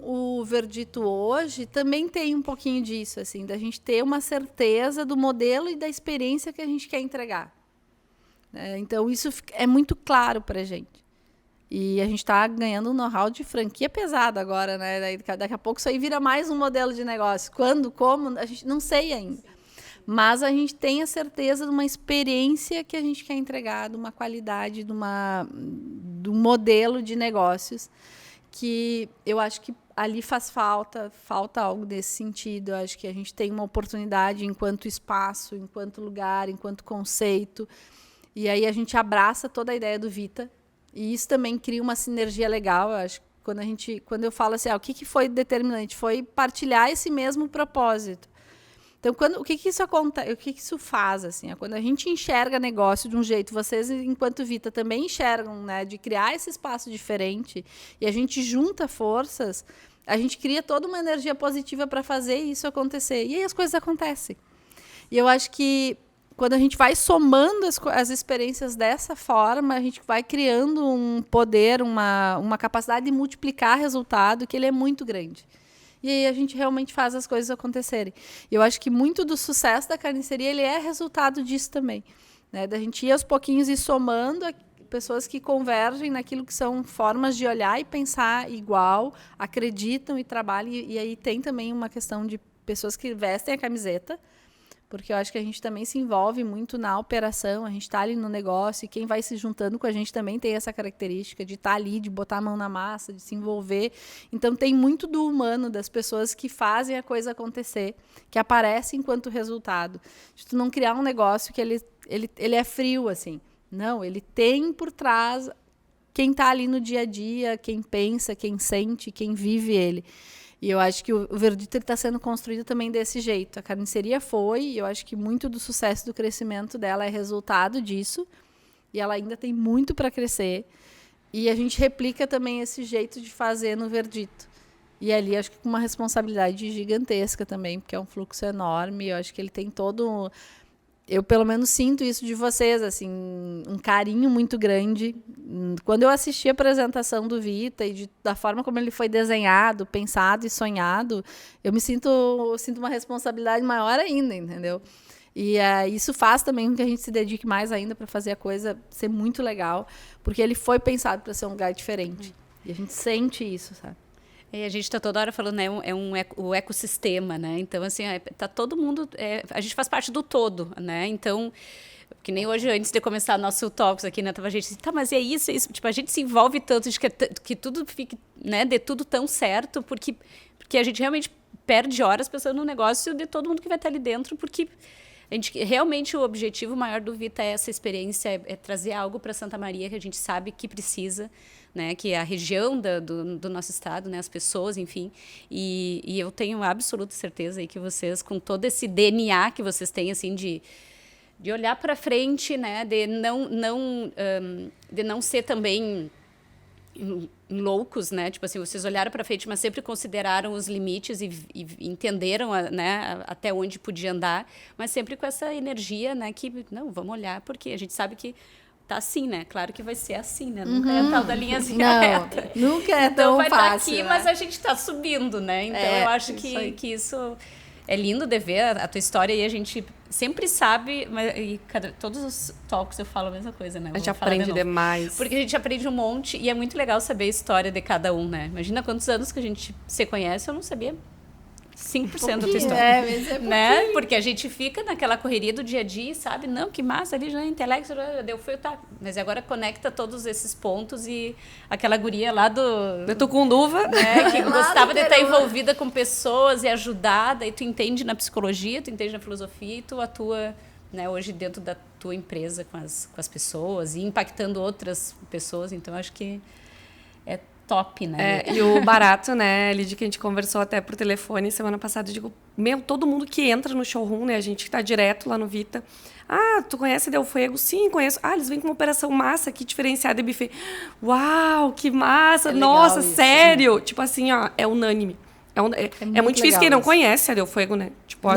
[SPEAKER 3] o Verdito hoje, também tem um pouquinho disso, assim, da gente ter uma certeza do modelo e da experiência que a gente quer entregar. Então, isso é muito claro para a gente. E a gente está ganhando um know-how de franquia pesado agora, né? Daqui a pouco isso aí vira mais um modelo de negócio. Quando, como, a gente não sei ainda. Mas a gente tem a certeza de uma experiência que a gente quer entregar, de uma qualidade, de um modelo de negócios, que eu acho que ali faz falta algo desse sentido. Eu acho que a gente tem uma oportunidade enquanto espaço, enquanto lugar, enquanto conceito. E aí a gente abraça toda a ideia do Vita. E isso também cria uma sinergia legal. Eu acho que Quando eu falo assim, o que foi determinante? Foi partilhar esse mesmo propósito. Então, o que isso acontece? O que isso faz? Assim, quando a gente enxerga negócio de um jeito, vocês, enquanto Vita, também enxergam, né, de criar esse espaço diferente, e a gente junta forças, a gente cria toda uma energia positiva para fazer isso acontecer. E aí as coisas acontecem. E eu acho que quando a gente vai somando as experiências dessa forma, a gente vai criando um poder, uma capacidade de multiplicar resultado que ele é muito grande. E aí a gente realmente faz as coisas acontecerem. E eu acho que muito do sucesso da carniceria ele é resultado disso também. Né? Da gente ir aos pouquinhos e somando pessoas que convergem naquilo que são formas de olhar e pensar igual, acreditam e trabalham. E aí tem também uma questão de pessoas que vestem a camiseta, porque eu acho que a gente também se envolve muito na operação, a gente está ali no negócio, e quem vai se juntando com a gente também tem essa característica de estar ali, de botar a mão na massa, de se envolver. Então, tem muito do humano, das pessoas que fazem a coisa acontecer, que aparece enquanto resultado. De tu não criar um negócio que ele é frio, assim. Não, ele tem por trás quem está ali no dia a dia, quem pensa, quem sente, quem vive ele. E eu acho que o Verdito está sendo construído também desse jeito. A carniceria e eu acho que muito do sucesso do crescimento dela é resultado disso. E ela ainda tem muito para crescer. E a gente replica também esse jeito de fazer no Verdito. E ali acho que com uma responsabilidade gigantesca também, porque é um fluxo enorme. Eu acho que ele tem todo... Eu, pelo menos, sinto isso de vocês, assim, um carinho muito grande. Quando eu assisti a apresentação do Vita e da forma como ele foi desenhado, pensado e sonhado, eu sinto uma responsabilidade maior ainda, entendeu? E isso faz também com que a gente se dedique mais ainda para fazer a coisa ser muito legal, porque ele foi pensado para ser um lugar diferente. E a gente sente isso, sabe?
[SPEAKER 1] E a gente está toda hora falando, né, o ecossistema, né? Então, assim, tá todo mundo... a gente faz parte do todo, né? Então, que nem hoje, antes de começar nosso Talks aqui, né? Tava a gente assim, tá, mas é isso. Tipo, a gente se envolve tanto de que tudo fique, né? Dê tudo tão certo, porque a gente realmente perde horas pensando no negócio de todo mundo que vai estar ali dentro, porque... realmente o objetivo maior do Vita é essa experiência, é trazer algo para Santa Maria que a gente sabe que precisa, né, que é a região do nosso estado, né, as pessoas, enfim. E eu tenho absoluta certeza aí que vocês, com todo esse DNA que vocês têm, assim, de olhar para frente, né, de não ser também loucos, né? Tipo assim, vocês olharam para frente, mas sempre consideraram os limites e entenderam, né, até onde podia andar, mas sempre com essa energia, né, que não, vamos olhar, porque a gente sabe que tá assim, né? Claro que vai ser assim, né? Nunca é a tal da linhazinha reta.
[SPEAKER 3] Nunca é
[SPEAKER 1] então
[SPEAKER 3] tão
[SPEAKER 1] vai
[SPEAKER 3] fácil,
[SPEAKER 1] estar aqui,
[SPEAKER 3] né?
[SPEAKER 1] Mas a gente tá subindo, né? Então eu acho que isso é lindo de ver a tua história e a gente sempre sabe, e todos os talks eu falo a mesma coisa, né?
[SPEAKER 2] A gente aprende demais.
[SPEAKER 1] Porque a gente aprende um monte e é muito legal saber a história de cada um, né? Imagina quantos anos que a gente se conhece, eu não sabia 5% da tua história.
[SPEAKER 3] Mas é
[SPEAKER 1] né? Porque a gente fica naquela correria do dia a dia, sabe? Não, que massa, ali já é intelecto, deu foi, tá. Mas agora conecta todos esses pontos e aquela guria lá
[SPEAKER 2] de Tucunduva,
[SPEAKER 1] né? Que gostava de estar envolvida com pessoas e ajudar, daí tu entende na psicologia, tu entende na filosofia e tu atua, né, hoje dentro da tua empresa com as pessoas e impactando outras pessoas. Então, acho que é top, né?
[SPEAKER 2] E o barato, né, Lídia, que a gente conversou até por telefone semana passada, eu digo, todo mundo que entra no showroom, né, a gente que tá direto lá no Vita, tu conhece Del Fuego? Sim, conheço. Eles vêm com uma operação massa aqui, diferenciada de buffet. Uau, que massa! Nossa, isso, sério! Né? Tipo assim, é unânime. É muito difícil quem não conhece a Del Fuego, né? Tipo,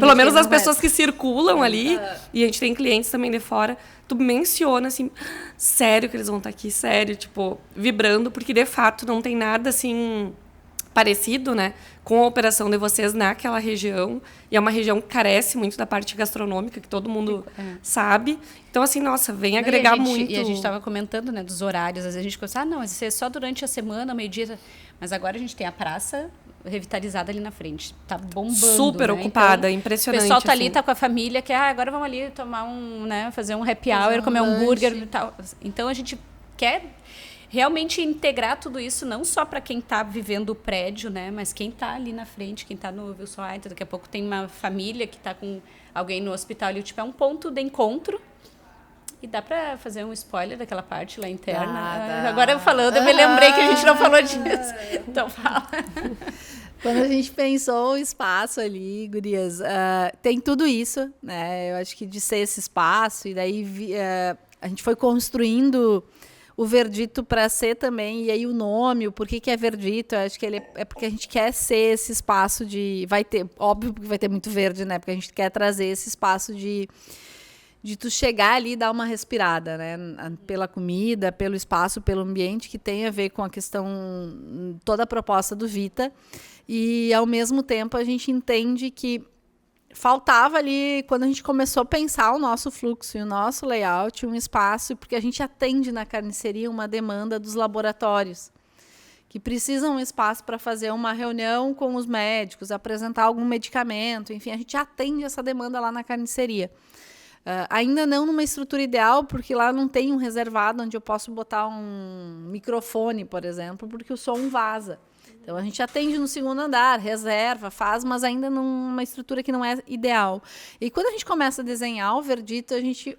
[SPEAKER 2] pelo menos as pessoas que circulam ali, e a gente tem clientes também de fora, tu menciona assim, sério que eles vão estar aqui, sério, tipo, vibrando, porque de fato não tem nada assim parecido, né, com a operação de vocês naquela região, e é uma região que carece muito da parte gastronômica, que todo mundo sabe. Então, assim, nossa, vem agregar muito.
[SPEAKER 1] E a gente estava comentando, né, dos horários, às vezes a gente pensa, não, isso é só durante a semana, meio-dia, mas agora a gente tem a praça revitalizada ali na frente, tá bombando,
[SPEAKER 2] super ocupada, então, impressionante.
[SPEAKER 1] O pessoal tá
[SPEAKER 2] assim.
[SPEAKER 1] Ali, tá com a família, que agora vamos ali tomar fazer um happy hour, comer um hambúrguer e tal. Então a gente quer realmente integrar tudo isso, não só para quem está vivendo o prédio, né, mas quem está ali na frente, quem está no Wilson White, daqui a pouco tem uma família que está com alguém no hospital, e tipo, é um ponto de encontro E dá pra fazer um spoiler daquela parte lá interna?
[SPEAKER 3] Dá.
[SPEAKER 1] Agora falando, eu me lembrei que a gente não falou disso. Então fala.
[SPEAKER 3] Quando a gente pensou o espaço ali, gurias, tem tudo isso, né? Eu acho que de ser esse espaço, e daí a gente foi construindo o Verdito para ser também, e aí o nome, o porquê que é Verdito, eu acho que ele é porque a gente quer ser esse espaço de... Vai ter, óbvio que vai ter muito verde, né? Porque a gente quer trazer esse espaço de tu chegar ali e dar uma respirada, né? Pela comida, pelo espaço, pelo ambiente, que tem a ver com a questão, toda a proposta do Vita. E, ao mesmo tempo, a gente entende que faltava ali, quando a gente começou a pensar o nosso fluxo e o nosso layout, um espaço, porque a gente atende na carniceria uma demanda dos laboratórios, que precisam de um espaço para fazer uma reunião com os médicos, apresentar algum medicamento, enfim, a gente atende essa demanda lá na carniceria. Ainda não numa estrutura ideal, porque lá não tem um reservado onde eu posso botar um microfone, por exemplo, porque o som vaza. Então, a gente atende no segundo andar, reserva, faz, mas ainda numa estrutura que não é ideal. E quando a gente começa a desenhar o Verdito, a gente,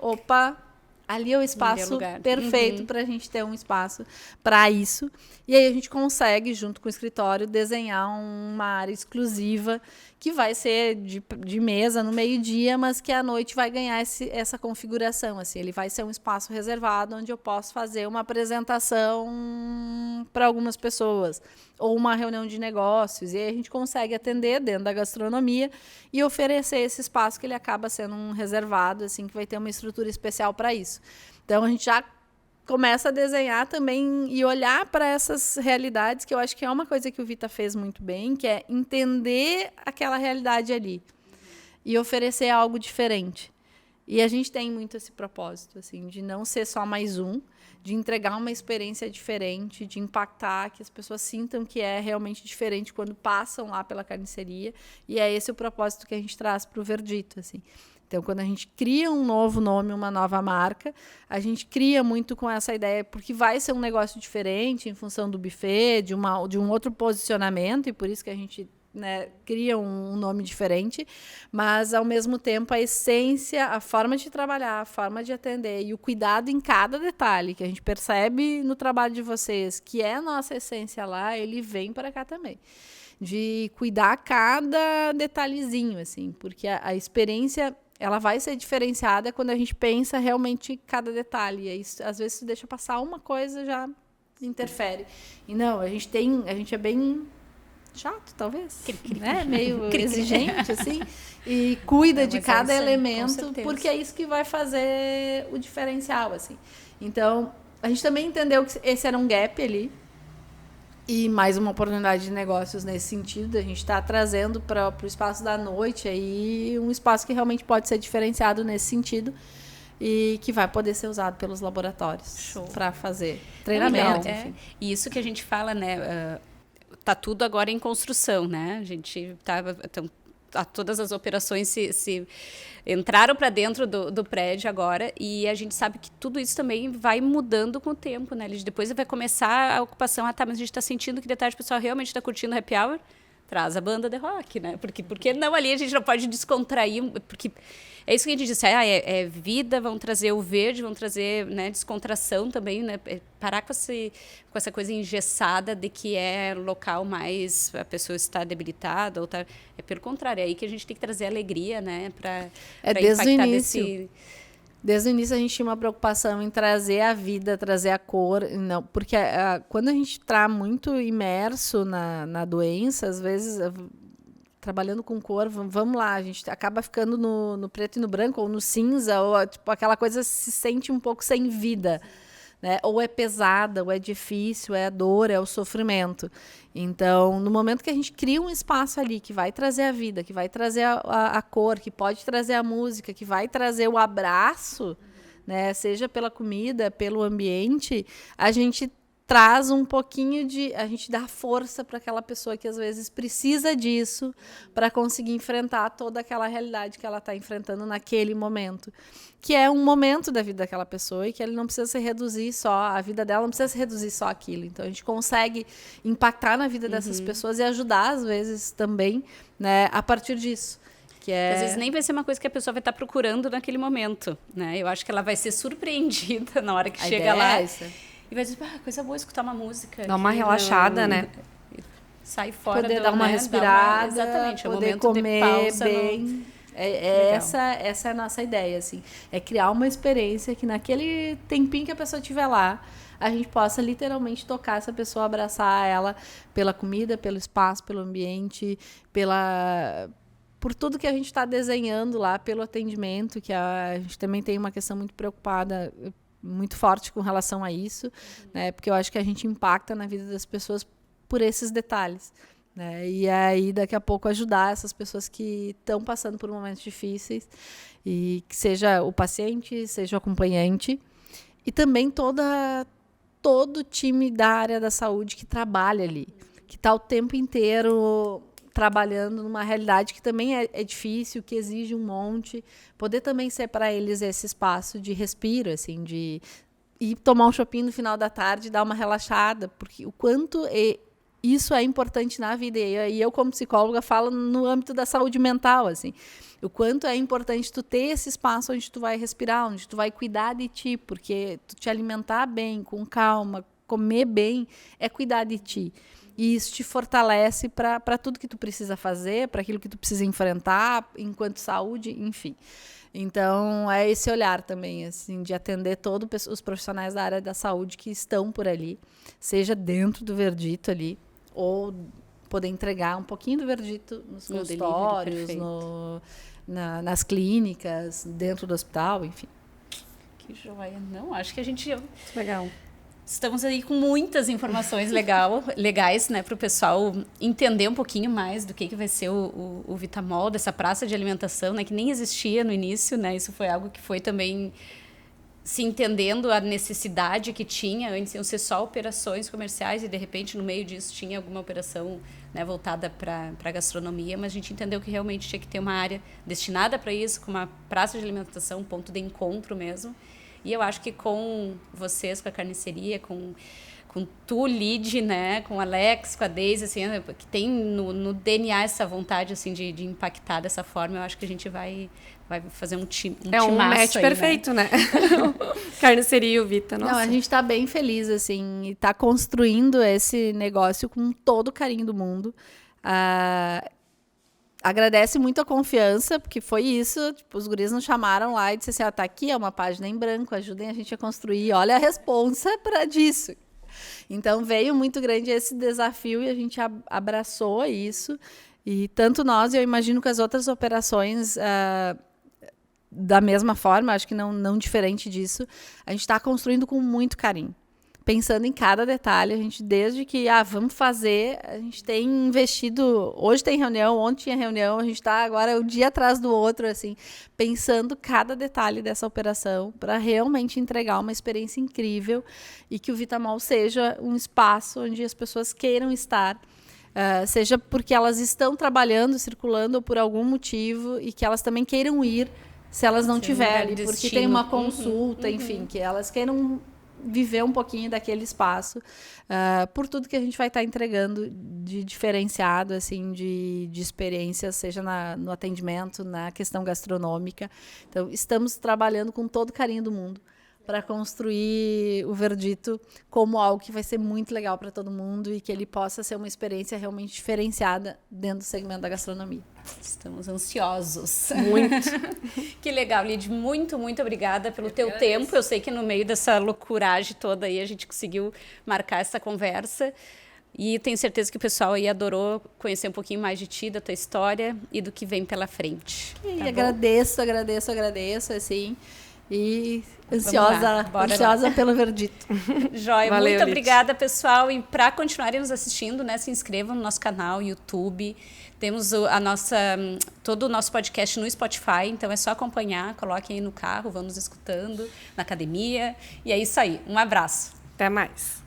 [SPEAKER 3] ali é o espaço perfeito para a gente ter um espaço para isso. E aí a gente consegue, junto com o escritório, desenhar uma área exclusiva que vai ser de mesa no meio-dia, mas que à noite vai ganhar essa configuração. Assim, ele vai ser um espaço reservado onde eu posso fazer uma apresentação para algumas pessoas ou uma reunião de negócios. E aí a gente consegue atender dentro da gastronomia e oferecer esse espaço que ele acaba sendo um reservado, assim, que vai ter uma estrutura especial para isso. Então, a gente já começa a desenhar também e olhar para essas realidades, que eu acho que é uma coisa que o Vita fez muito bem, que é entender aquela realidade ali e oferecer algo diferente. E a gente tem muito esse propósito, assim, de não ser só mais um, de entregar uma experiência diferente, de impactar, que as pessoas sintam que é realmente diferente quando passam lá pela carniceria. E é esse o propósito que a gente traz para o Verdito, assim. Então, quando a gente cria um novo nome, uma nova marca, a gente cria muito com essa ideia, porque vai ser um negócio diferente em função do buffet, de um outro posicionamento, e por isso que a gente, né, cria um nome diferente, mas, ao mesmo tempo, a essência, a forma de trabalhar, a forma de atender e o cuidado em cada detalhe que a gente percebe no trabalho de vocês, que é a nossa essência lá, ele vem para cá também. De cuidar cada detalhezinho, assim, porque a experiência... ela vai ser diferenciada quando a gente pensa realmente cada detalhe. E aí, às vezes, se deixa passar uma coisa, já interfere. E não, a gente é bem chato, talvez, né? Meio exigente, assim, e cuida de cada elemento, porque é isso que vai fazer o diferencial, assim. Então, a gente também entendeu que esse era um gap ali, e mais uma oportunidade de negócios nesse sentido. A gente está trazendo para o espaço da noite aí um espaço que realmente pode ser diferenciado nesse sentido e que vai poder ser usado pelos laboratórios para fazer treinamento.
[SPEAKER 1] E isso que a gente fala, né? Tá tudo agora em construção, né? A gente todas as operações se entraram para dentro do prédio agora, e a gente sabe que tudo isso também vai mudando com o tempo, né? Depois vai começar a ocupação, mas a gente está sentindo que de tarde o pessoal realmente está curtindo happy hour, traz a banda de rock, né? Porque não ali a gente não pode descontrair, porque é isso que a gente disse, é vida, vão trazer o verde, vão trazer, né, descontração também, né? Parar com essa coisa engessada de que é local mais a pessoa está debilitada, ou tá, é pelo contrário, é aí que a gente tem que trazer alegria, né? Para
[SPEAKER 3] desde o início. Desde o início a gente tinha uma preocupação em trazer a vida, trazer a cor, não, porque quando a gente está muito imerso na doença, às vezes, trabalhando com cor, vamos lá, a gente acaba ficando no preto e no branco, ou no cinza, ou tipo, aquela coisa se sente um pouco sem vida, né? Ou é pesada, ou é difícil, é a dor, é o sofrimento. Então, no momento que a gente cria um espaço ali que vai trazer a vida, que vai trazer a cor, que pode trazer a música, que vai trazer o abraço, né? Seja pela comida, pelo ambiente, a gente traz um pouquinho a gente dá força para aquela pessoa que às vezes precisa disso para conseguir enfrentar toda aquela realidade que ela está enfrentando naquele momento, que é um momento da vida daquela pessoa e que ele não precisa se reduzir só, a vida dela não precisa se reduzir só àquilo. Então a gente consegue impactar na vida dessas pessoas e ajudar às vezes também, né, a partir disso.
[SPEAKER 1] Às vezes nem vai ser uma coisa que a pessoa vai estar procurando naquele momento, né? Eu acho que ela vai ser surpreendida na hora que chega lá. E vai dizer, coisa boa escutar uma música.
[SPEAKER 2] Dá uma relaxada, né?
[SPEAKER 1] Sai fora.
[SPEAKER 3] Poder dar uma respirada.
[SPEAKER 1] Exatamente,
[SPEAKER 3] poder
[SPEAKER 1] é o momento
[SPEAKER 3] comer
[SPEAKER 1] de pausa.
[SPEAKER 3] bem. Essa é a nossa ideia, assim. É criar uma experiência que naquele tempinho que a pessoa estiver lá, a gente possa literalmente tocar essa pessoa, abraçar ela pela comida, pelo espaço, pelo ambiente, por tudo que a gente está desenhando lá, pelo atendimento, que a gente também tem uma questão muito preocupada, muito forte com relação a isso, né? Porque eu acho que a gente impacta na vida das pessoas por esses detalhes, né? E aí, daqui a pouco, ajudar essas pessoas que estão passando por momentos difíceis, e que seja o paciente, seja o acompanhante, e também todo o time da área da saúde que trabalha ali, que está o tempo inteiro trabalhando numa realidade que também é difícil, que exige um monte, poder também ser para eles esse espaço de respiro, assim, de ir tomar um shopping no final da tarde, dar uma relaxada, porque o quanto isso é importante na vida, e eu como psicóloga falo no âmbito da saúde mental, assim, o quanto é importante tu ter esse espaço onde tu vai respirar, onde tu vai cuidar de ti, porque tu te alimentar bem, com calma, comer bem, é cuidar de ti. E isso te fortalece para tudo que tu precisa fazer, para aquilo que tu precisa enfrentar, enquanto saúde, enfim. Então, é esse olhar também, assim, de atender todos os profissionais da área da saúde que estão por ali, seja dentro do Verdito ali, ou poder entregar um pouquinho do Verdito nos consultórios, nas clínicas, dentro do hospital, enfim.
[SPEAKER 1] Que joia. Não, acho que a gente...
[SPEAKER 2] Legal.
[SPEAKER 1] Estamos aí com muitas informações legais, né, para o pessoal entender um pouquinho mais do que vai ser o Vitamol, dessa praça de alimentação, né, que nem existia no início, né, isso foi algo que foi também se entendendo a necessidade que tinha. Antes iam ser só operações comerciais e, de repente, no meio disso tinha alguma operação, né, voltada para a gastronomia, mas a gente entendeu que realmente tinha que ter uma área destinada para isso, com uma praça de alimentação, um ponto de encontro mesmo. E eu acho que com vocês, com a carniceria, com tu, Lid, né, com o Alex, com a Deise, assim, que tem no DNA essa vontade, assim, de impactar dessa forma, eu acho que a gente vai fazer um time.
[SPEAKER 2] É um match aí, perfeito, né? Carniceria e o Vita, nossa.
[SPEAKER 3] Não, a gente está bem feliz, assim, e tá construindo esse negócio com todo o carinho do mundo. Agradece muito a confiança, porque foi isso, tipo, os guris nos chamaram lá e disseram assim, tá aqui, é uma página em branco, ajudem a gente a construir, olha a responsa para disso. Então, veio muito grande esse desafio e a gente abraçou isso, e tanto nós, e eu imagino que as outras operações, da mesma forma, acho que não diferente disso, a gente está construindo com muito carinho. Pensando em cada detalhe, a gente, desde que, vamos fazer, a gente tem investido, hoje tem reunião, ontem tinha reunião, a gente está agora um dia atrás do outro, assim, pensando cada detalhe dessa operação para realmente entregar uma experiência incrível e que o Vitamol seja um espaço onde as pessoas queiram estar, seja porque elas estão trabalhando, circulando ou por algum motivo, e que elas também queiram ir se elas não tiverem, porque tem uma consulta, enfim, que elas queiram viver um pouquinho daquele espaço, por tudo que a gente vai estar entregando de diferenciado, assim, de experiência, seja no atendimento, na questão gastronômica. Então, estamos trabalhando com todo o carinho do mundo para construir o Verdito como algo que vai ser muito legal para todo mundo e que ele possa ser uma experiência realmente diferenciada dentro do segmento da gastronomia.
[SPEAKER 1] Estamos ansiosos.
[SPEAKER 2] Muito.
[SPEAKER 1] Que legal, Lid. Muito, muito obrigada pelo teu tempo. Eu sei que no meio dessa loucuragem toda aí a gente conseguiu marcar essa conversa. E tenho certeza que o pessoal aí adorou conhecer um pouquinho mais de ti, da tua história e do que vem pela frente.
[SPEAKER 3] E agradeço, assim. E ansiosa pelo Verdito.
[SPEAKER 1] Joia,
[SPEAKER 2] valeu,
[SPEAKER 1] muito
[SPEAKER 2] Lid.
[SPEAKER 1] obrigada, pessoal. E para continuarem nos assistindo, né, se inscrevam no nosso canal YouTube. Temos todo o nosso podcast no Spotify, então é só acompanhar, coloquem aí no carro, vamos escutando, na academia. E é isso aí. Um abraço.
[SPEAKER 2] Até mais.